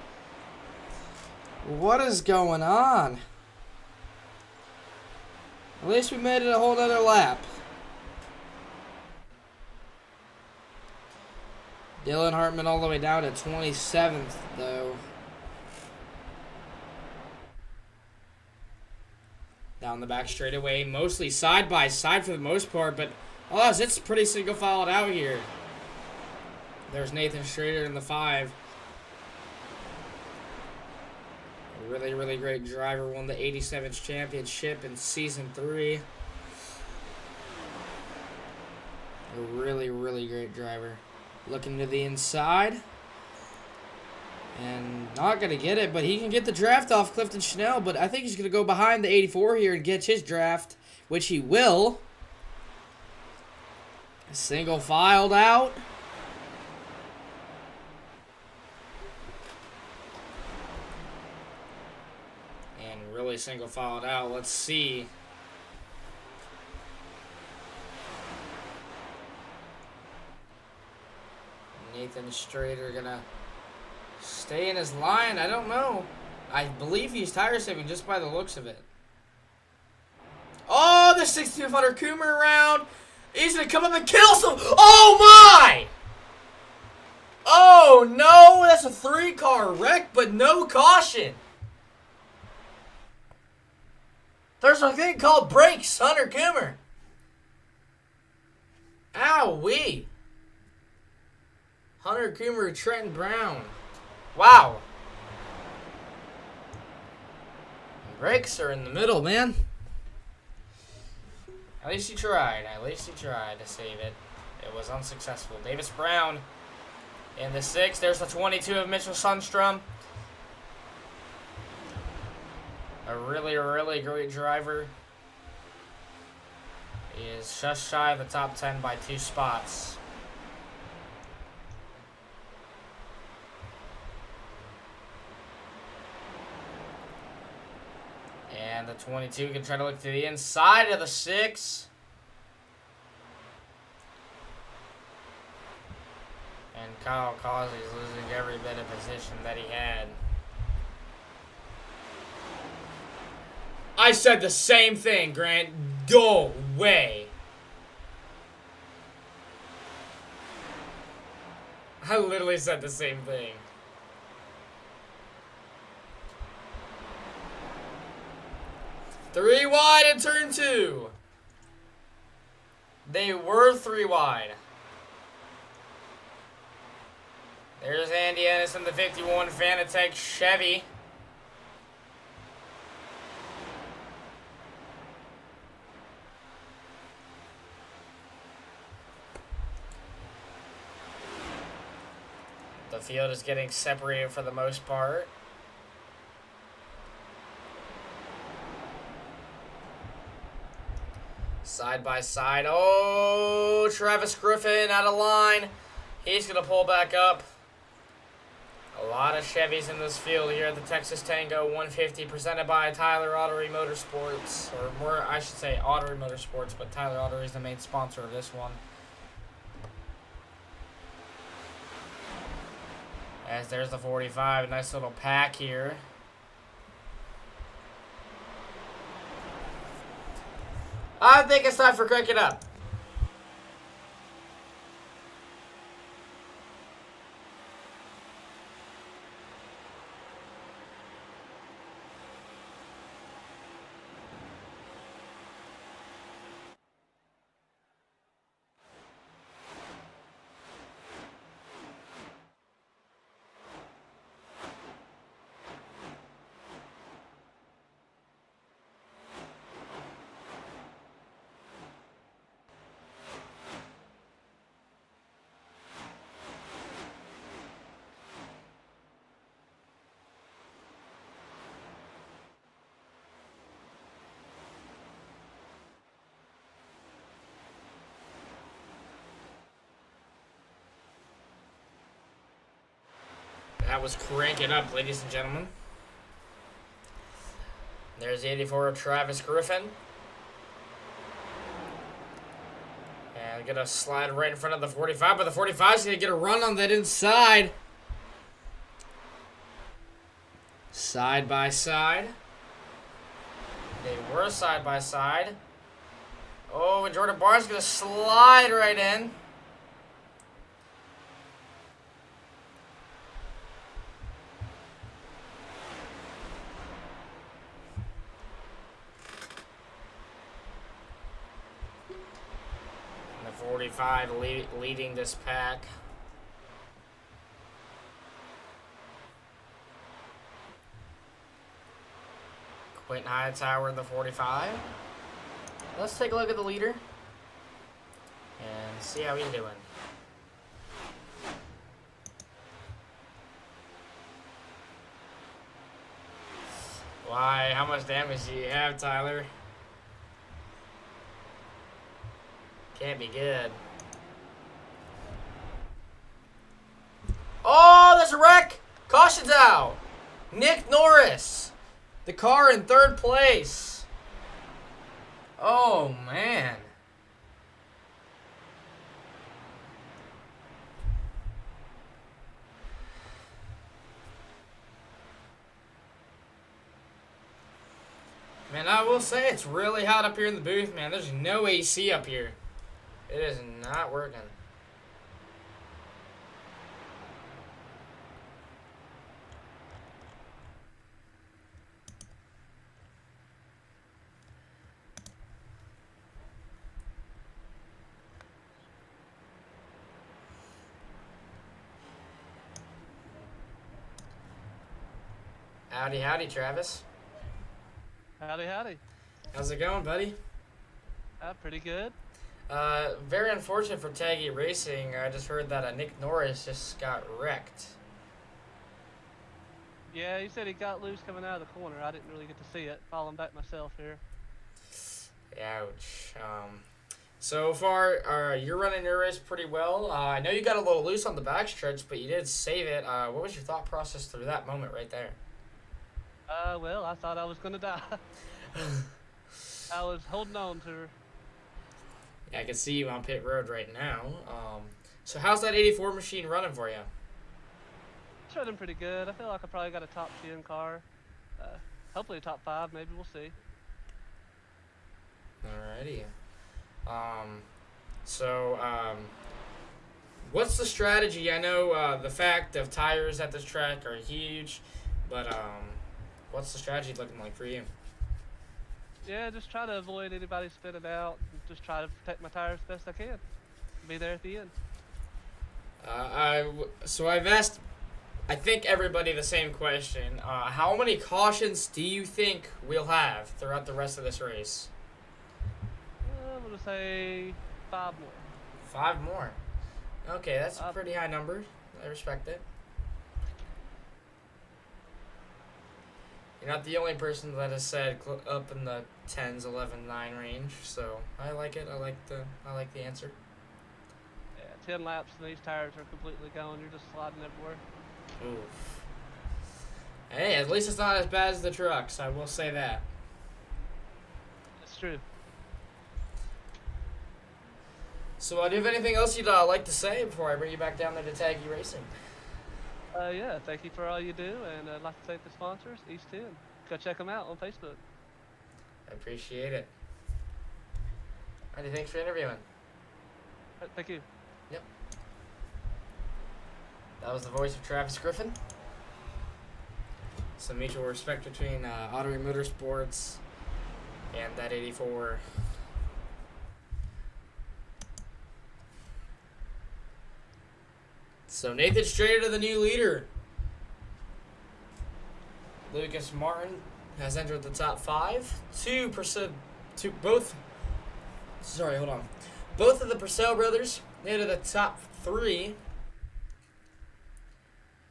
What is going on? At least we made it a whole other lap. Dylan Hartman all the way down to 27th, though. Down the back straightaway, mostly side by side for the most part, but it's pretty single filed out here. There's Nathan Schrader in the 5. A really, really great driver, won the 87th championship in season 3. A really, really great driver. Looking to the inside. And not going to get it, but he can get the draft off Clifton Chanel. But I think he's going to go behind the 84 here and get his draft, which he will. Single filed out. And really single filed out. Let's see Nathan Strader gonna stay in his line? I don't know. I believe he's tire saving just by the looks of it. Oh, the 6200 Coomer around. He's gonna come up and kill some. Oh my! Oh no, that's a 3-car wreck, but no caution. There's a thing called brakes, Hunter Coomer. Ow-wee. Hunter Coomer, Trenton Brown. Wow. Brakes are in the middle, man. At least he tried. At least he tried to save it. It was unsuccessful. Davis Brown in the 6. There's the 22 of Mitchell Sundstrom. A really, really great driver. He is just shy of the top 10 by 2 spots. And the 22 can try to look to the inside of the 6. And Kyle Causey is losing every bit of position that he had. I said the same thing, Grant. Go away. I literally said the same thing. Three wide in turn 2. They were 3 wide. There's Andy Ennis in the 51 Fanatec Chevy. The field is getting separated for the most part. Side by side. Oh, Travis Griffin out of line. He's going to pull back up. A lot of Chevys in this field here at the Texas Tango 150 presented by Tyler Autery Motorsports. Or more, I should say Autery Motorsports, but Tyler Autery is the main sponsor of this one. As there's the 45, a nice little pack here. I think it's time for Crank It Up. That was Crank It Up, ladies and gentlemen. There's the 84 of Travis Griffin. And gonna slide right in front of the 45, but the 45 is gonna get a run on that inside. Side by side. They were side by side. Oh, and Jordan Barnes gonna slide right in. And the 45 leading this pack. Quentin Hightower in the 45. Let's take a look at the leader and see how he's doing. Why? How much damage do you have, Tyler? Can't be good. Oh, there's a wreck! Caution's out! Nick Norris, the car in 3rd place. Oh, man. Man, I will say it's really hot up here in the booth, man. There's no AC up here. It is not working. Howdy, howdy, Travis. Howdy, howdy. How's it going, buddy? Pretty good. Very unfortunate for Taggy Racing. I just heard that Nick Norris just got wrecked. Yeah, he said he got loose coming out of the corner. I didn't really get to see it. Falling back myself here. Ouch. So far, you're running your race pretty well. I know you got a little loose on the backstretch, but you did save it. What was your thought process through that moment right there? Well, I thought I was gonna die. I was holding on to her. Yeah, I can see you on pit road right now. So how's that 84 machine running for you? It's running pretty good. I feel like I probably got a top 10 car. Hopefully a top 5, maybe we'll see. Alrighty. What's the strategy? I know the fact of tires at this track are huge, but what's the strategy looking like for you? Yeah, just try to avoid anybody spinning out. Just try to protect my tires as best I can. Be there at the end. So I've asked, I think, everybody the same question. How many cautions do you think we'll have throughout the rest of this race? I'm gonna say 5 more. 5 more. Okay, that's a pretty high number. I respect it. You're not the only person that has said up in the 10s, 11, 9 range, so I like it. I like the answer. Yeah, 10 laps and these tires are completely gone. You're just sliding everywhere. Oof. Hey, at least it's not as bad as the trucks. I will say that. It's true. So, do you have anything else you'd like to say before I bring you back down there to Taggy Racing? Yeah, thank you for all you do, and I'd like to thank the sponsors, East 10. Go check them out on Facebook. I appreciate it. Alrighty, thanks for interviewing. Thank you. Yep. That was the voice of Travis Griffin. Some mutual respect between Autery Motorsports and that 84. So Nathan Strader, the new leader. Lucas Martin has entered the top 5. Both of the Purcell brothers entered the top 3.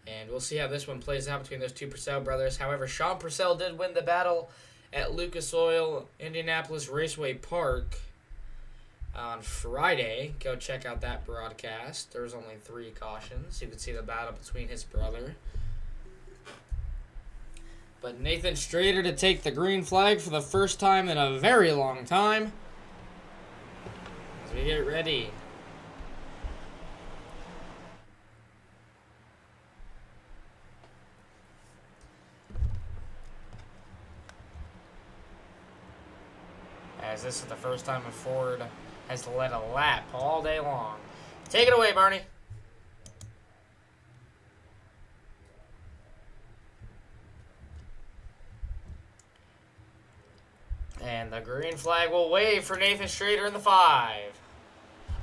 And we'll see how this one plays out between those 2 Purcell brothers. However, Sean Purcell did win the battle at Lucas Oil Indianapolis Raceway Park on Friday. Go check out that broadcast. There was only 3 cautions. You could see the battle between his brother. But Nathan Strader to take the green flag for the first time in a very long time. As we get ready. As this is the first time a Ford has led a lap all day long. Take it away, Barney. And the green flag will wave for Nathan Strader in the 5.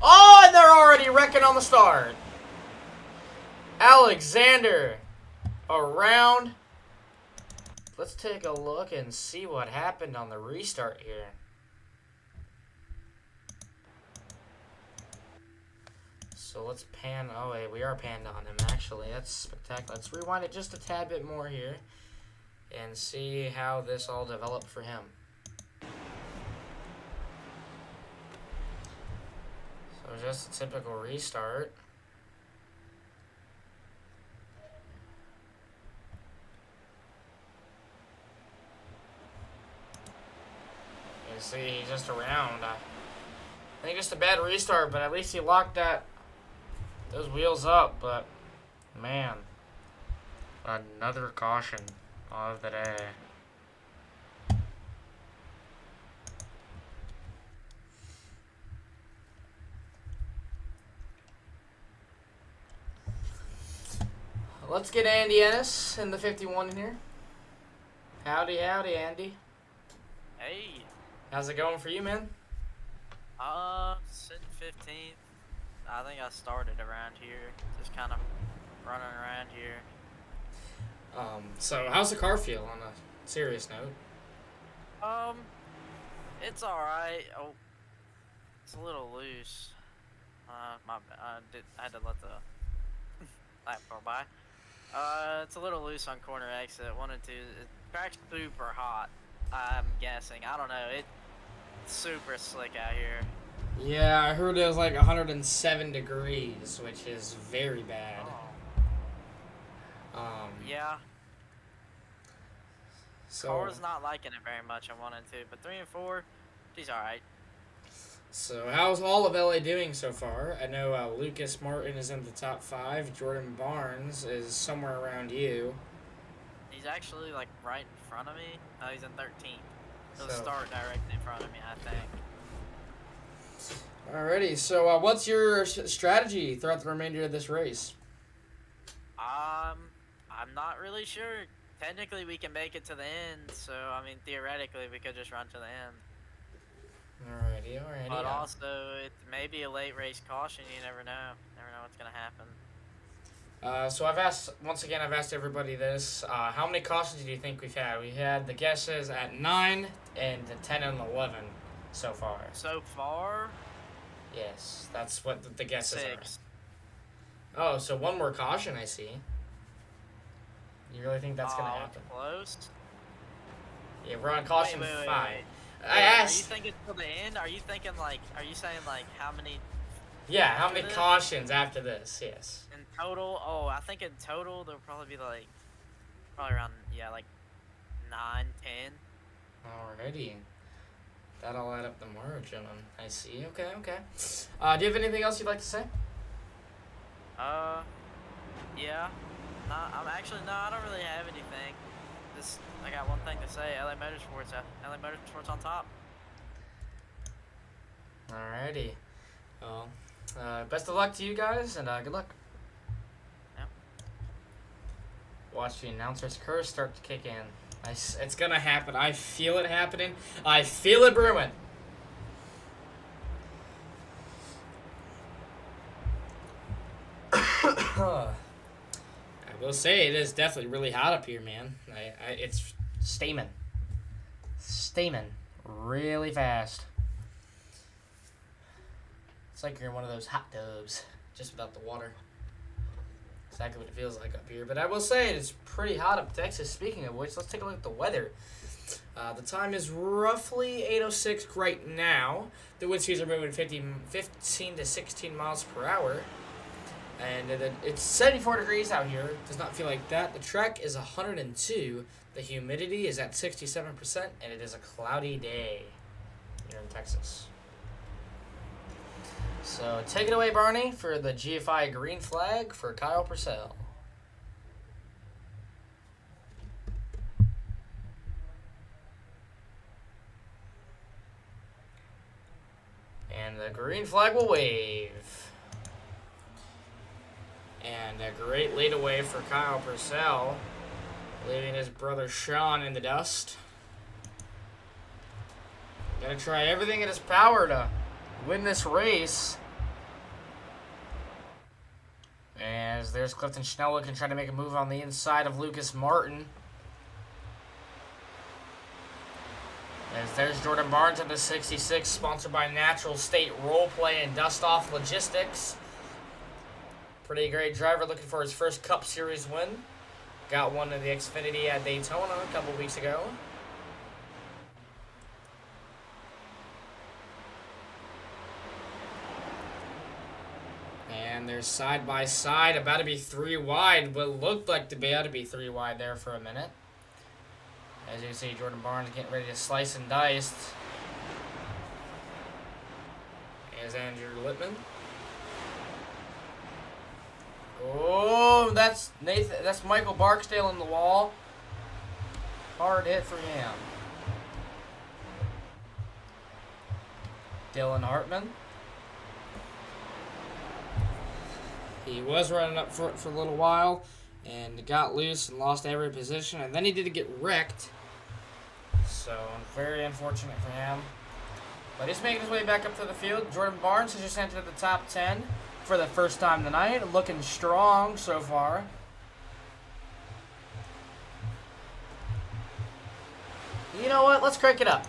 Oh, and they're already wrecking on the start. Alexander around. Let's take a look and see what happened on the restart here. So let's pan. Oh, wait, we are panned on him, actually. That's spectacular. Let's rewind it just a tad bit more here and see how this all developed for him. So just a typical restart. You see, he's just around. I think just a bad restart, but at least he locked those wheels up. But man, another caution of the day. let's get Andy Ennis in the 51 in here. Howdy, howdy, Andy. Hey. How's it going for you, man? Sitting 15th. I think I started around here, just kind of running around here. So how's the car feel on a serious note? It's alright. Oh, it's a little loose. I had to let the lap go by. It's a little loose on corner exit. Track's super hot, I'm guessing. I don't know. It's super slick out here. Yeah, I heard it was like 107 degrees, which is very bad. Yeah. So, Car's not liking it very much. I wanted to, but 3 and 4, she's alright. So how's all of LA doing so far? I know Lucas Martin is in the top 5. Jordan Barnes is somewhere around you. He's actually like right in front of me. He's in 13th. He'll So- start directly in front of me, I think. Alrighty, so what's your strategy throughout the remainder of this race? I'm not really sure. Technically, we can make it to the end, so I mean, theoretically, we could just run to the end. Alrighty. But also, it may be a late race caution. You never know. Never know what's gonna happen. So I've asked everybody this. How many cautions do you think we've had? We had the guesses at 9 and the 10 and 11 so far. So far, Yes, that's what the guesses 6. are. Oh, so one more caution, I see. You really think that's gonna happen? Close. Yeah, we're on caution Wait. 5. I Wait, asked. Are you thinking till the end? Are you thinking like? Are you saying like how many Yeah, how many this? cautions after this? Yes. in total? Oh, I think in total there'll probably be like, around like 9, 10. Alrighty. That'll add up the margin. I see. Okay. Do you have anything else you'd like to say? Yeah. I don't really have anything. I got one thing to say. LA Motorsports on top. Alrighty. Well, best of luck to you guys, and good luck. Yep. Watch the announcer's curse start to kick in. It's gonna happen. I feel it happening. I feel it brewing. I will say it is definitely really hot up here, man. It's steaming really fast. It's like you're in one of those hot tubs, just without the water. Exactly what it feels like up here. But I will say it's pretty hot up in Texas. Speaking of which, let's take a look at the weather. The time is roughly 8:06 right now. The wind speeds are moving 15 to 16 miles per hour. And it's 74 degrees out here. It does not feel like that. The track is 102. The humidity is at 67%. And it is a cloudy day here in Texas. So take it away, Barney, for the GFI green flag for Kyle Purcell. And the green flag will wave. And a great lead away for Kyle Purcell, leaving his brother Sean in the dust. Gotta try everything in his power to win this race. As there's Clifton Schnell looking, trying to make a move on the inside of Lucas Martin. As there's Jordan Barnes in the 66, sponsored by Natural State Roleplay and Dust Off Logistics. Pretty great driver looking for his first Cup Series win. Got one in the Xfinity at Daytona a couple weeks ago. And they're side by side, about to be 3 wide. What looked like to be able to be 3 wide there for a minute. As you can see, Jordan Barnes getting ready to slice and dice. Here's Andrew Littman. Oh, that's Nathan. That's Michael Barksdale in the wall. Hard hit for him. Dylan Hartman. He was running up front for a little while. and got loose and lost every position, and then he did get wrecked. So, very unfortunate for him. But he's making his way back up to the field. Jordan Barnes has just entered the top 10 for the first time tonight. Looking strong so far. You know what? Let's crank it up.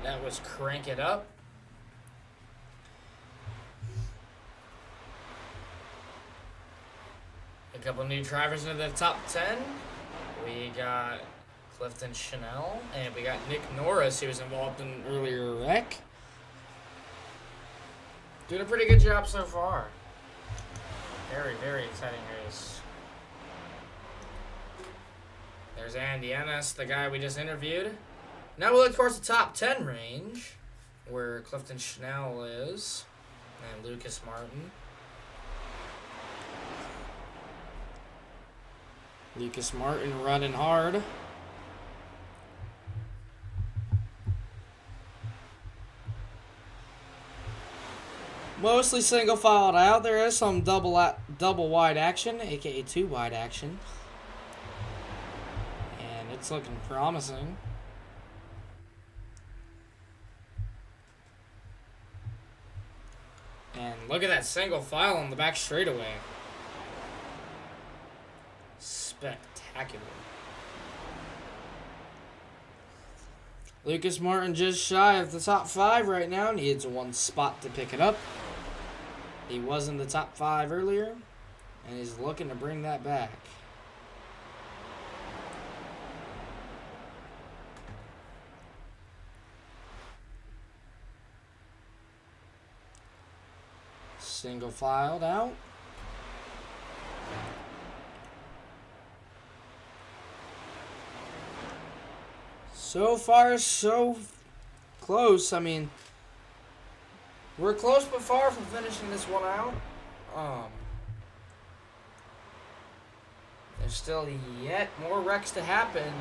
That was Crank It Up. A couple new drivers into the top 10. We got Clifton Chanel, and we got Nick Norris, who was involved in an earlier wreck. Doing a pretty good job so far. Very, very exciting race. There's Andy Ennis, the guy we just interviewed. Now we'll look towards the top 10 range, where Clifton Chanel is, and Lucas Martin. Lucas Martin running hard. Mostly single filed out. There is some double wide action, aka 2 wide action. And it's looking promising. And look at that single file on the back straightaway. Spectacular. Lucas Martin just shy of the top 5 right now. Needs one spot to pick it up. He was in the top 5 earlier, and he's looking to bring that back. Single filed out. So far, so close. I mean, we're close but far from finishing this one out. There's still yet more wrecks to happen.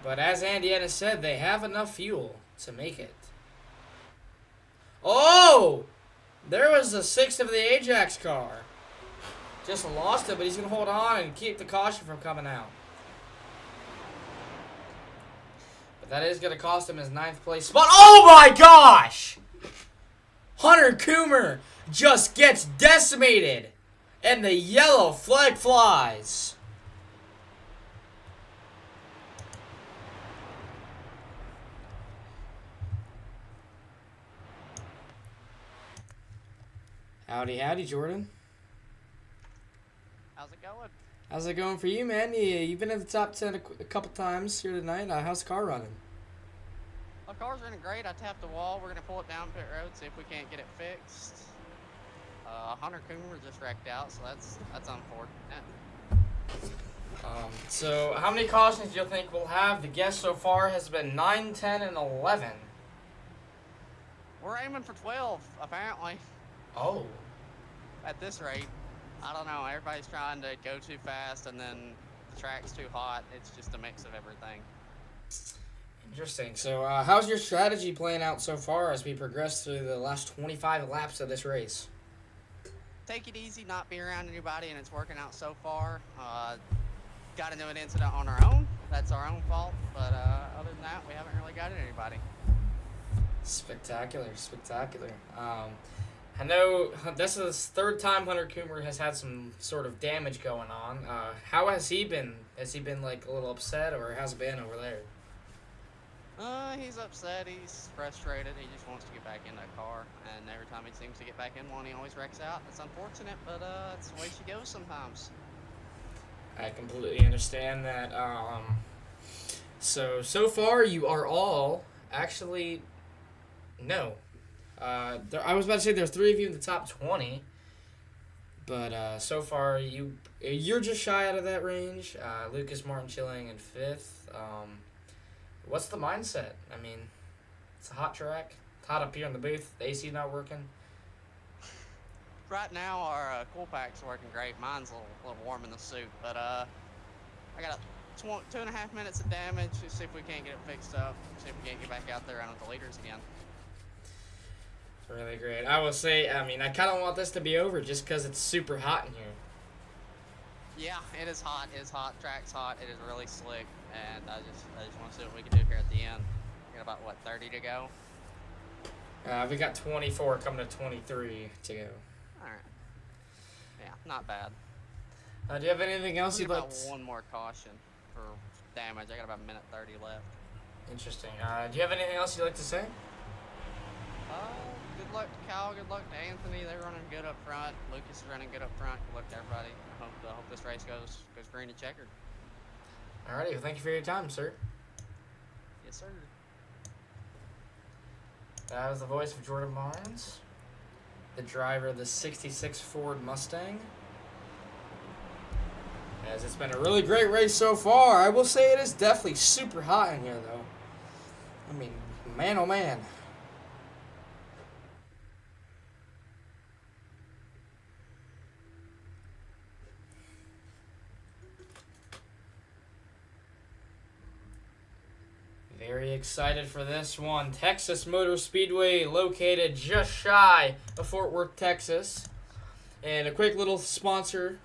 But as Andy Ennis said, they have enough fuel to make it. Oh! There was the 6th of the Ajax car. Just lost it, but he's going to hold on and keep the caution from coming out. But that is going to cost him his 9th place spot. Oh my gosh! Hunter Coomer just gets decimated. And the yellow flag flies. Howdy, howdy, Jordan. How's it going? How's it going for you, man? You've been in the top 10 a couple times here tonight. How's the car running? My car's running great. I tapped the wall. We're going to pull it down pit road, see if we can't get it fixed. Hunter Coomer just wrecked out, so that's unfortunate. So how many cautions do you think we'll have? The guess so far has been 9, 10, and 11. We're aiming for 12, apparently. Oh. At this rate. I don't know. Everybody's trying to go too fast, and then the track's too hot. It's just a mix of everything. Interesting. So how's your strategy playing out so far as we progress through the last 25 laps of this race? Take it easy, not be around anybody, and it's working out so far. Got into an incident on our own. That's our own fault. But other than that, we haven't really got anybody. Spectacular, spectacular. I know this is the third time Hunter Coomer has had some sort of damage going on. How has he been? Has he been like a little upset, or how's it been over there? He's upset. He's frustrated. He just wants to get back in that car, and every time he seems to get back in one, he always wrecks out. It's unfortunate, but it's the way she goes sometimes. I completely understand that. So far you are all actually no. I was about to say there's 3 of you in the top 20, but so far you're just shy out of that range. Lucas Martin Chilling in 5th. What's the mindset? I mean, it's a hot track. It's hot up here in the booth. The AC not working. Right now, our cool pack's working great. Mine's a little warm in the suit, but I got 2.5 minutes of damage. Let's see if we can't get it fixed up. See if we can't get back out there with the leaders again. Really great. I will say, I mean, I kind of want this to be over just because it's super hot in here. Yeah, it is hot. It is hot. Track's hot. It is really slick, and I just want to see what we can do here at the end. We got about 30 to go. We got 24 coming to 23 to go. All right. Yeah, not bad. Do you have anything else you'd like? About one more caution for damage. I got about a minute 30 left. Interesting. Do you have anything else you'd like to say? Good luck to Kyle. Good luck to Anthony. They're running good up front. Lucas is running good up front. Good luck to everybody. I hope this race goes green and checkered. Alrighty. Well, thank you for your time, sir. Yes, sir. That was the voice of Jordan Barnes, the driver of the '66 Ford Mustang. As it's been a really great race so far. I will say it is definitely super hot in here, though. I mean, man, oh man. Very excited for this one. Texas Motor Speedway, located just shy of Fort Worth, Texas. And a quick little sponsor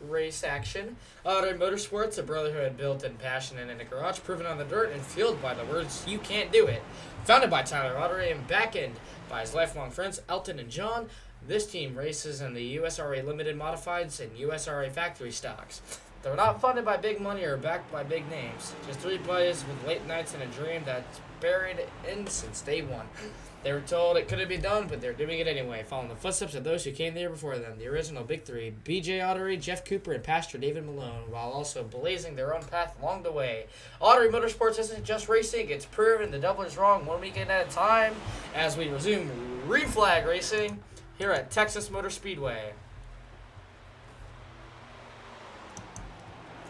race action. Autery Motorsports, a brotherhood built in passion and in a garage, proven on the dirt and fueled by the words, "You can't do it." Founded by Tyler Autery and back-end by his lifelong friends, Elton and John, this team races in the USRA Limited Modifieds and USRA Factory stocks. They're not funded by big money or backed by big names. Just 3 boys with late nights and a dream that's buried in since day one. They were told it couldn't be done, but they're doing it anyway, following the footsteps of those who came there before them. The original Big Three, BJ Autery, Jeff Cooper, and Pastor David Malone, while also blazing their own path along the way. Autery Motorsports isn't just racing, it's proven the devil is wrong 1 weekend at a time as we resume green flag racing here at Texas Motor Speedway.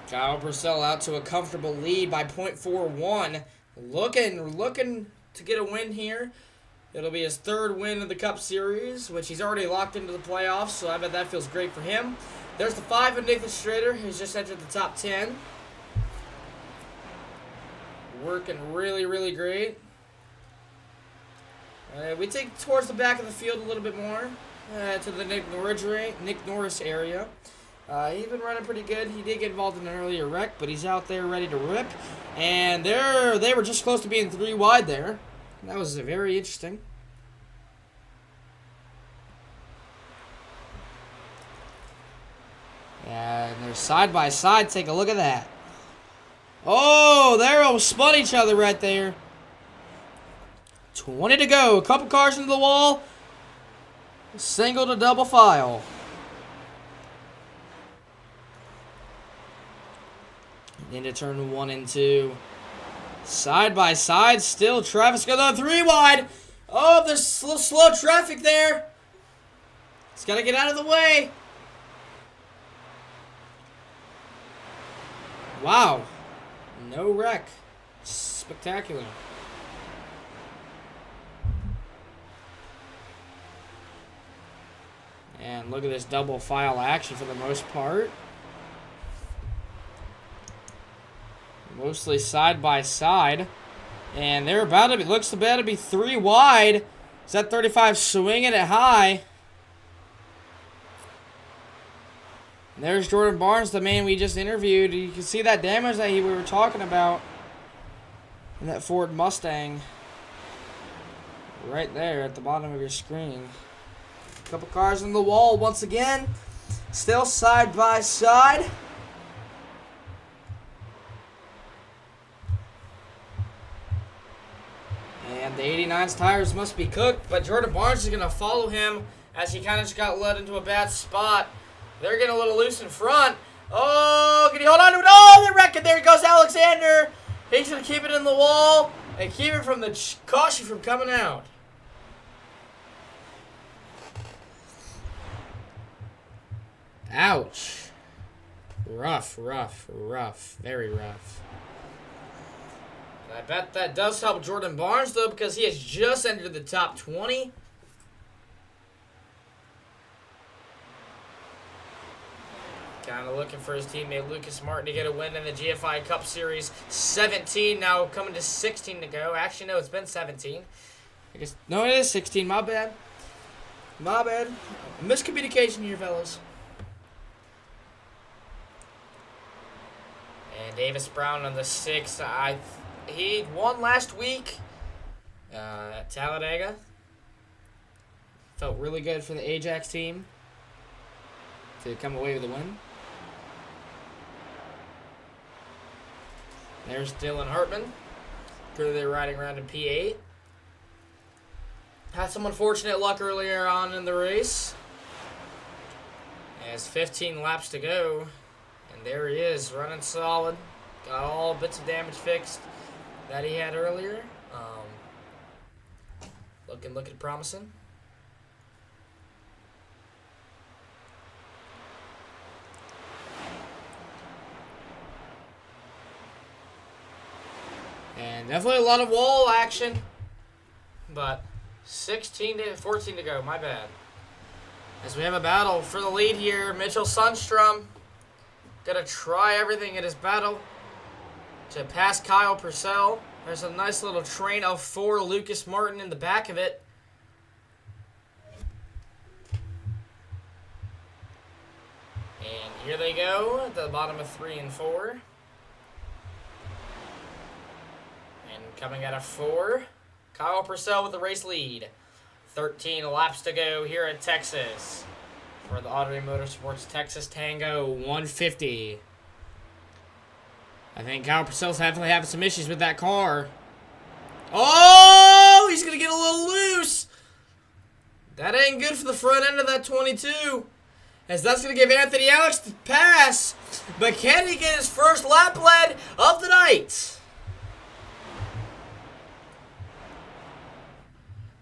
Kyle Purcell out to a comfortable lead by .41. Looking to get a win here. It'll be his 3rd win of the Cup Series, which he's already locked into the playoffs, so I bet that feels great for him. There's the 5 of Nathan Strader, who's just entered the top 10. Working really, really great. We take towards the back of the field a little bit more, to the Nick Norris area. He's been running pretty good. He did get involved in an earlier wreck, but he's out there ready to rip. And they were just close to being 3 wide there. That was very interesting. And they're side by side. Take a look at that. Oh, they almost spun each other right there. 20 to go. A couple cars into the wall. Single to double file. Into turn 1 and 2. Side by side still. Travis goes on 3 wide. Oh, there's a little slow traffic there. He's got to get out of the way. Wow. No wreck. Spectacular. And look at this double file action for the most part. Mostly side by side. And they're about to be, looks about to be 3 wide. Is that 35 swinging it high? And there's Jordan Barnes, the man we just interviewed. You can see that damage that we were talking about in that Ford Mustang. right there at the bottom of your screen. Couple cars on the wall once again. Still side by side. And the 89's tires must be cooked, but Jordan Barnes is going to follow him as he kind of just got led into a bad spot. They're getting a little loose in front. Oh, can he hold on to it? Oh, they wreck it. There goes Alexander. He's going to keep it in the wall and keep it from the caution from coming out. Ouch. Rough, rough, rough. Very rough. I bet that does help Jordan Barnes, though, because he has just entered the top 20. Kind of looking for his teammate Lucas Martin to get a win in the GFi Cup Series. 17 now, coming to 16 to go. Actually, no, it's been 17. I guess, no, it is 16. My bad. My bad. Miscommunication here, fellas. And Davis Brown on the 6th. He won last week at Talladega. Felt really good for the Ajax team to come away with a win. There's Dylan Hartman. Clearly riding around in P8. Had some unfortunate luck earlier on in the race. Has 15 laps to go. And there he is, running solid. Got all bits of damage fixed that he had earlier. Looking promising. And definitely a lot of wall action. But 14 to go, my bad. As we have a battle for the lead here, Mitchell Sundstrom gonna try everything in his battle to pass Kyle Purcell. There's a nice little train of 4 Lucas Martin in the back of it. And here they go at the bottom of 3 and 4. And coming out of 4, Kyle Purcell with the race lead. 13 laps to go here at Texas for the Autery Motorsports Texas Tango 150. I think Kyle Purcell's definitely having some issues with that car. Oh, he's going to get a little loose. That ain't good for the front end of that 22. As that's going to give Anthony Alex the pass. But can he get his first lap lead of the night?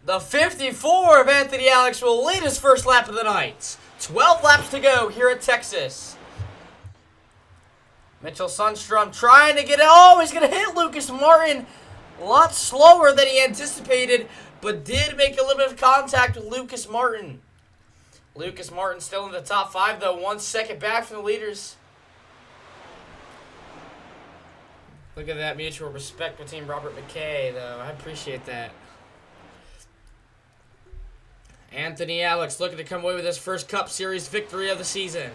The 54 of Anthony Alex will lead his first lap of the night. 12 laps to go here at Texas. Mitchell Sundstrom trying to get it. Oh, he's going to hit Lucas Martin. A lot slower than he anticipated, but did make a little bit of contact with Lucas Martin. Lucas Martin still in the top 5, though. 1 second back from the leaders. Look at that mutual respect between Robert McKay, though. I appreciate that. Anthony Alex looking to come away with his first Cup Series victory of the season.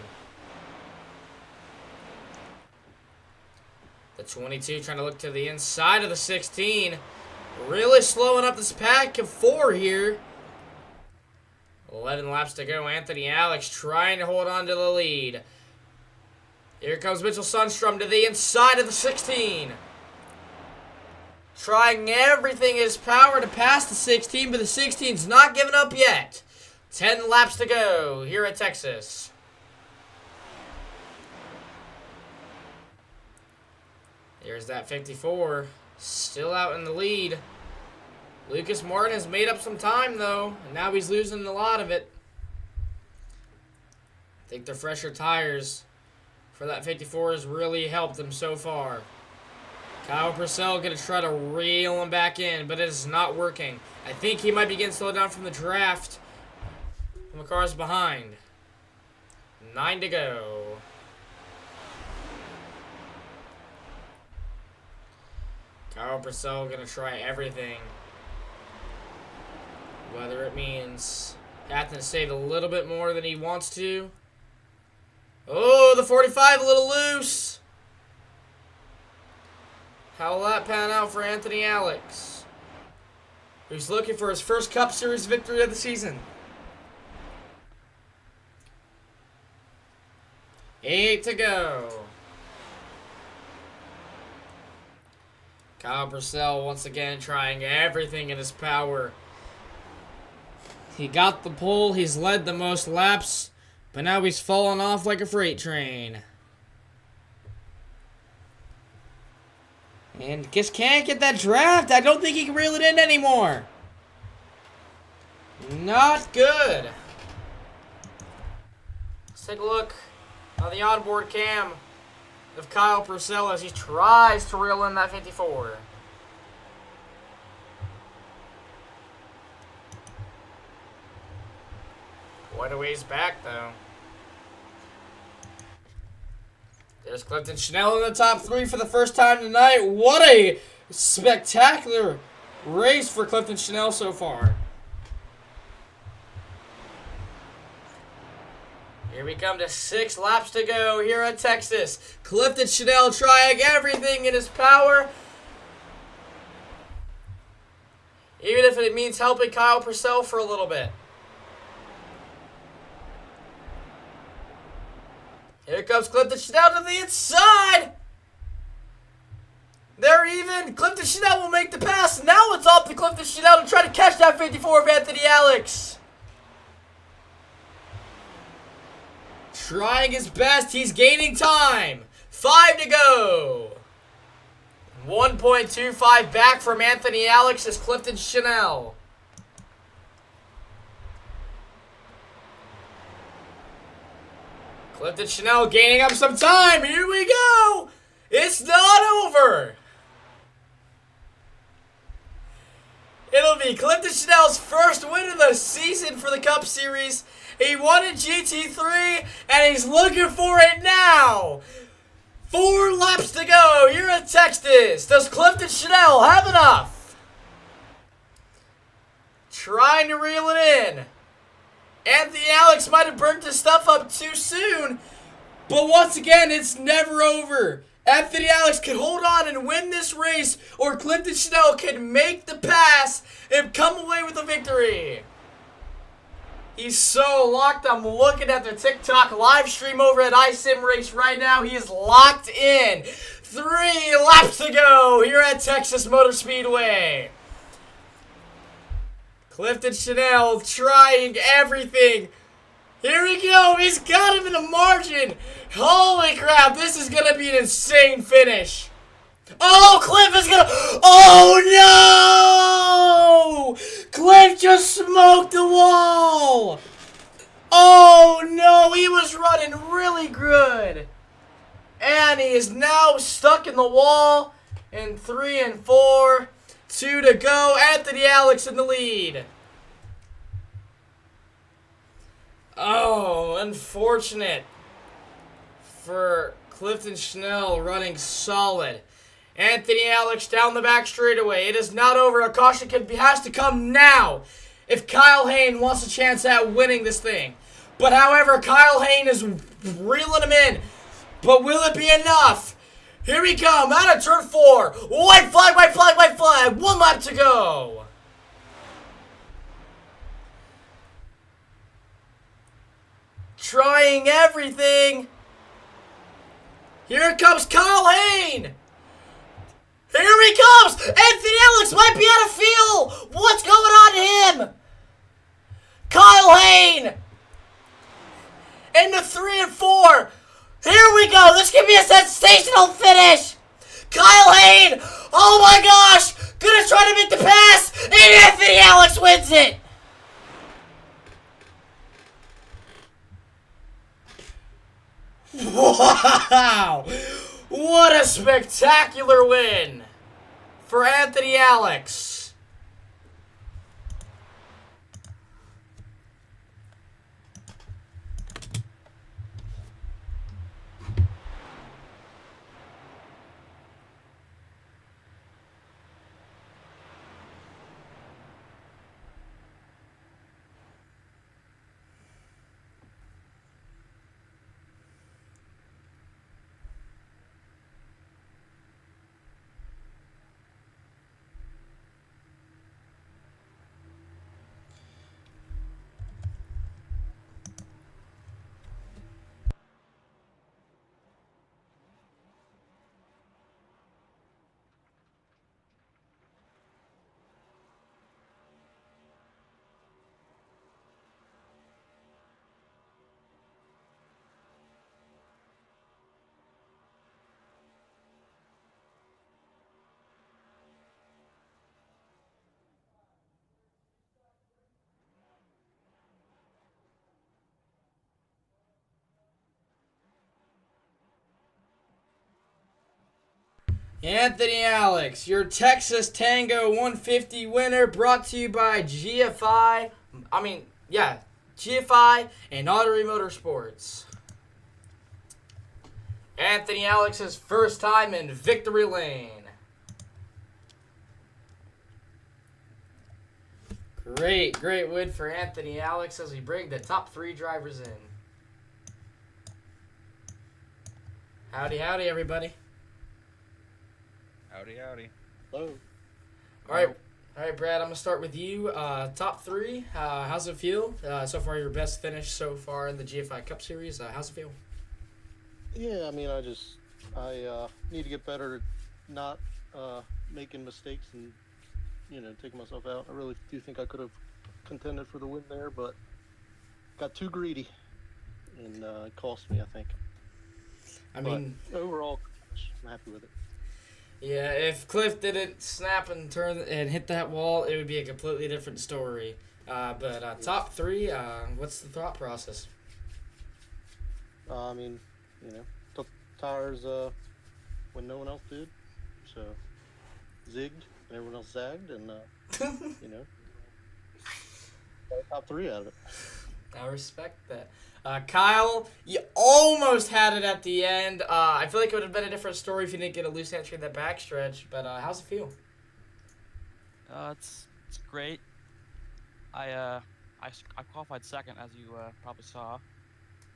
The 22 trying to look to the inside of the 16. Really slowing up this pack of 4 here. 11 laps to go. Anthony Alex trying to hold on to the lead. Here comes Mitchell Sundstrom to the inside of the 16. Trying everything in his power to pass the 16, but the 16's not giving up yet. 10 laps to go here at Texas. Here's that 54. Still out in the lead. Lucas Martin has made up some time, though, and now he's losing a lot of it. I think the fresher tires for that 54 has really helped him so far. Kyle Purcell going to try to reel him back in, but it is not working. I think he might be getting slowed down from the draft from the cars behind. 9 to go. Kyle Purcell going to try everything. Whether it means having to save a little bit more than he wants to. Oh, the 45 a little loose. How will that pan out for Anthony Alex? who's looking for his first Cup Series victory of the season. 8 to go. Kyle Purcell once again trying everything in his power. He got the pole, he's led the most laps, but now he's fallen off like a freight train. And just can't get that draft. I don't think he can reel it in anymore. Not good. Let's take a look on the onboard cam of Kyle Purcell as he tries to reel in that 54. Quite a ways back, though. There's Clifton Chanel in the top 3 for the first time tonight. What a spectacular race for Clifton Chanel so far. Here we come to 6 laps to go here at Texas. Clifton Chanel trying everything in his power. Even if it means helping Kyle Purcell for a little bit. Here comes Clifton Chanel to the inside. They're even. Clifton Chanel will make the pass. Now it's up to Clifton Chanel to try to catch that 54 of Anthony Alex. Trying his best. He's gaining time. 5 to go. 1.25 back from Anthony Alex is Clifton Chanel. Clifton Chanel gaining up some time. Here we go. It's not over. It'll be Clifton Chanel's first win of the season for the Cup Series. He won in GT3, and he's looking for it now. 4 laps to go here at Texas. Does Clifton Chanel have enough? Trying to reel it in. Anthony Alex might have burnt his stuff up too soon, but once again, it's never over. Anthony Alex can hold on and win this race, or Clifton Chanel can make the pass and come away with a victory. He's so locked. I'm looking at the TikTok live stream over at iSim Race right now. He is locked in. 3 laps to go here at Texas Motor Speedway. Clifton Chanel trying everything. Here we go. He's got him in the margin. Holy crap. This is going to be an insane finish. Oh, Cliff is going to... Oh, no! Cliff just smoked the wall. Oh, no. He was running really good. And he is now stuck in the wall in 3 and 4. 2 to go. Anthony Alex in the lead. Oh, unfortunate for Clifton Chanel running solid. Anthony Alex down the back straightaway. It is not over. A caution has to come now if Kyle Hayne wants a chance at winning this thing. But however, Kyle Hayne is reeling him in. But will it be enough? Here we come, out of turn 4. White flag, white flag, white flag. 1 lap to go. Trying everything. Here comes Kyle Hayne. Here he comes. Anthony Alex might be out of fuel. What's going on to him? Kyle Hayne. Into 3 and 4. Here we go. This could be a sensational finish. Kyle Hayne. Oh my gosh. Gonna try to make the pass. And Anthony Alex wins it. Wow. What a spectacular win for Anthony Alex. Anthony Alex, your Texas Tango 150 winner, brought to you by GFi and Autery Motorsports. Anthony Alex's first time in victory lane. Great win for Anthony Alex as we bring the top 3 drivers in. Howdy, everybody. Howdy. Hello. All right, Brad. I'm gonna start with you. Top 3. How's it feel? So far, your best finish so far in the GFi Cup Series. How's it feel? Yeah, I mean, I need to get better at not making mistakes and taking myself out. I really do think I could have contended for the win there, but got too greedy and it cost me, I think. But overall, I'm happy with it. Yeah, if Cliff didn't snap and turn and hit that wall, it would be a completely different story. But top 3, what's the thought process? I mean, took tires when no one else did, so zigged and everyone else zagged, and got a top 3 out of it. I respect that. Kyle, you almost had it at the end. I feel like it would have been a different story if you didn't get a loose entry in that backstretch, but how's it feel? It's great. I qualified second, as you probably saw,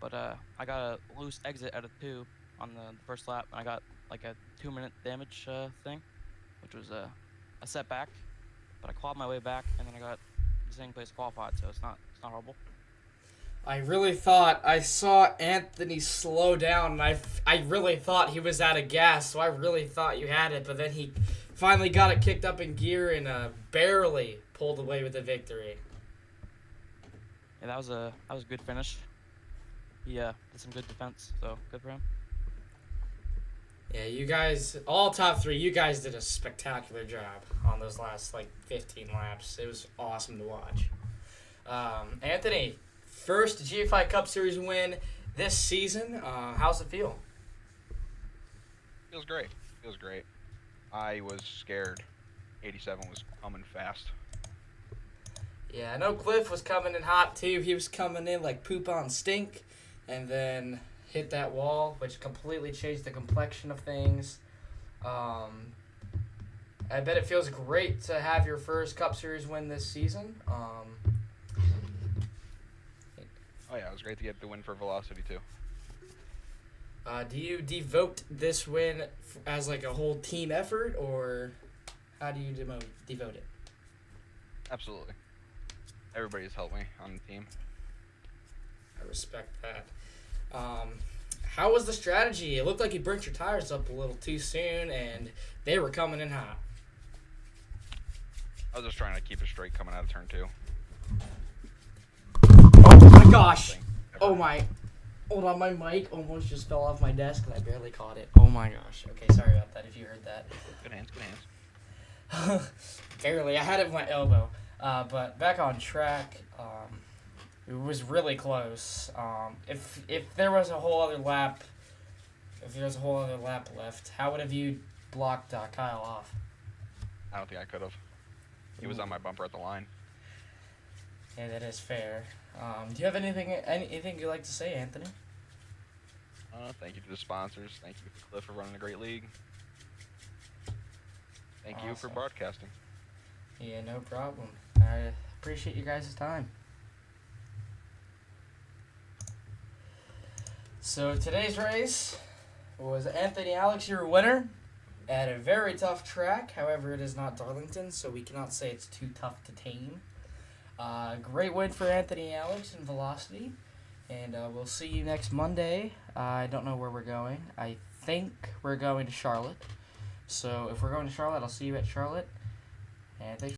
but I got a loose exit out of 2 on the first lap, and I got like a 2-minute damage thing, which was a setback. But I clawed my way back, and then I got the same place qualified, so it's not horrible. I really thought I saw Anthony slow down, and I really thought he was out of gas, so I really thought you had it, but then he finally got it kicked up in gear and barely pulled away with the victory. Yeah, that was a good finish. He did some good defense, so good for him. Yeah, you guys, all top 3, you guys did a spectacular job on those last 15 laps. It was awesome to watch. Anthony, first GFi Cup Series win this season. How's it feel? Feels great. I was scared. 87 was coming fast. Yeah, I know Cliff was coming in hot too. He was coming in like poop on stink, and then hit that wall, which completely changed the complexion of things. I bet it feels great to have your first Cup Series win this season. Oh yeah, it was great to get the win for Velocity too. Do you devote this win as like a whole team effort, or how do you devote it? Absolutely. Everybody's helped me on the team. I respect that. How was the strategy? It looked like you burnt your tires up a little too soon, and they were coming in hot. I was just trying to keep it straight coming out of turn 2. Oh my gosh! Oh my! Hold on, my mic almost just fell off my desk, and I barely caught it. Oh my gosh. Okay, sorry about that if you heard that. Good hands. Barely. I had it with my elbow. But back on track. It was really close. If there was a whole other lap, left, how would have you blocked Kyle off? I don't think I could have. He was on my bumper at the line. Yeah, that is fair. Do you have anything you'd like to say, Anthony? Thank you to the sponsors. Thank you to Cliff for running a great league. Thank you for broadcasting. Yeah, no problem. I appreciate you guys' time. So today's race was Anthony Alex, your winner, at a very tough track. However, it is not Darlington, so we cannot say it's too tough to tame. Great win for Anthony Alex in Velocity, and we'll see you next Monday. I don't know where we're going. I think we're going to Charlotte. So if we're going to Charlotte, I'll see you at Charlotte. And thanks.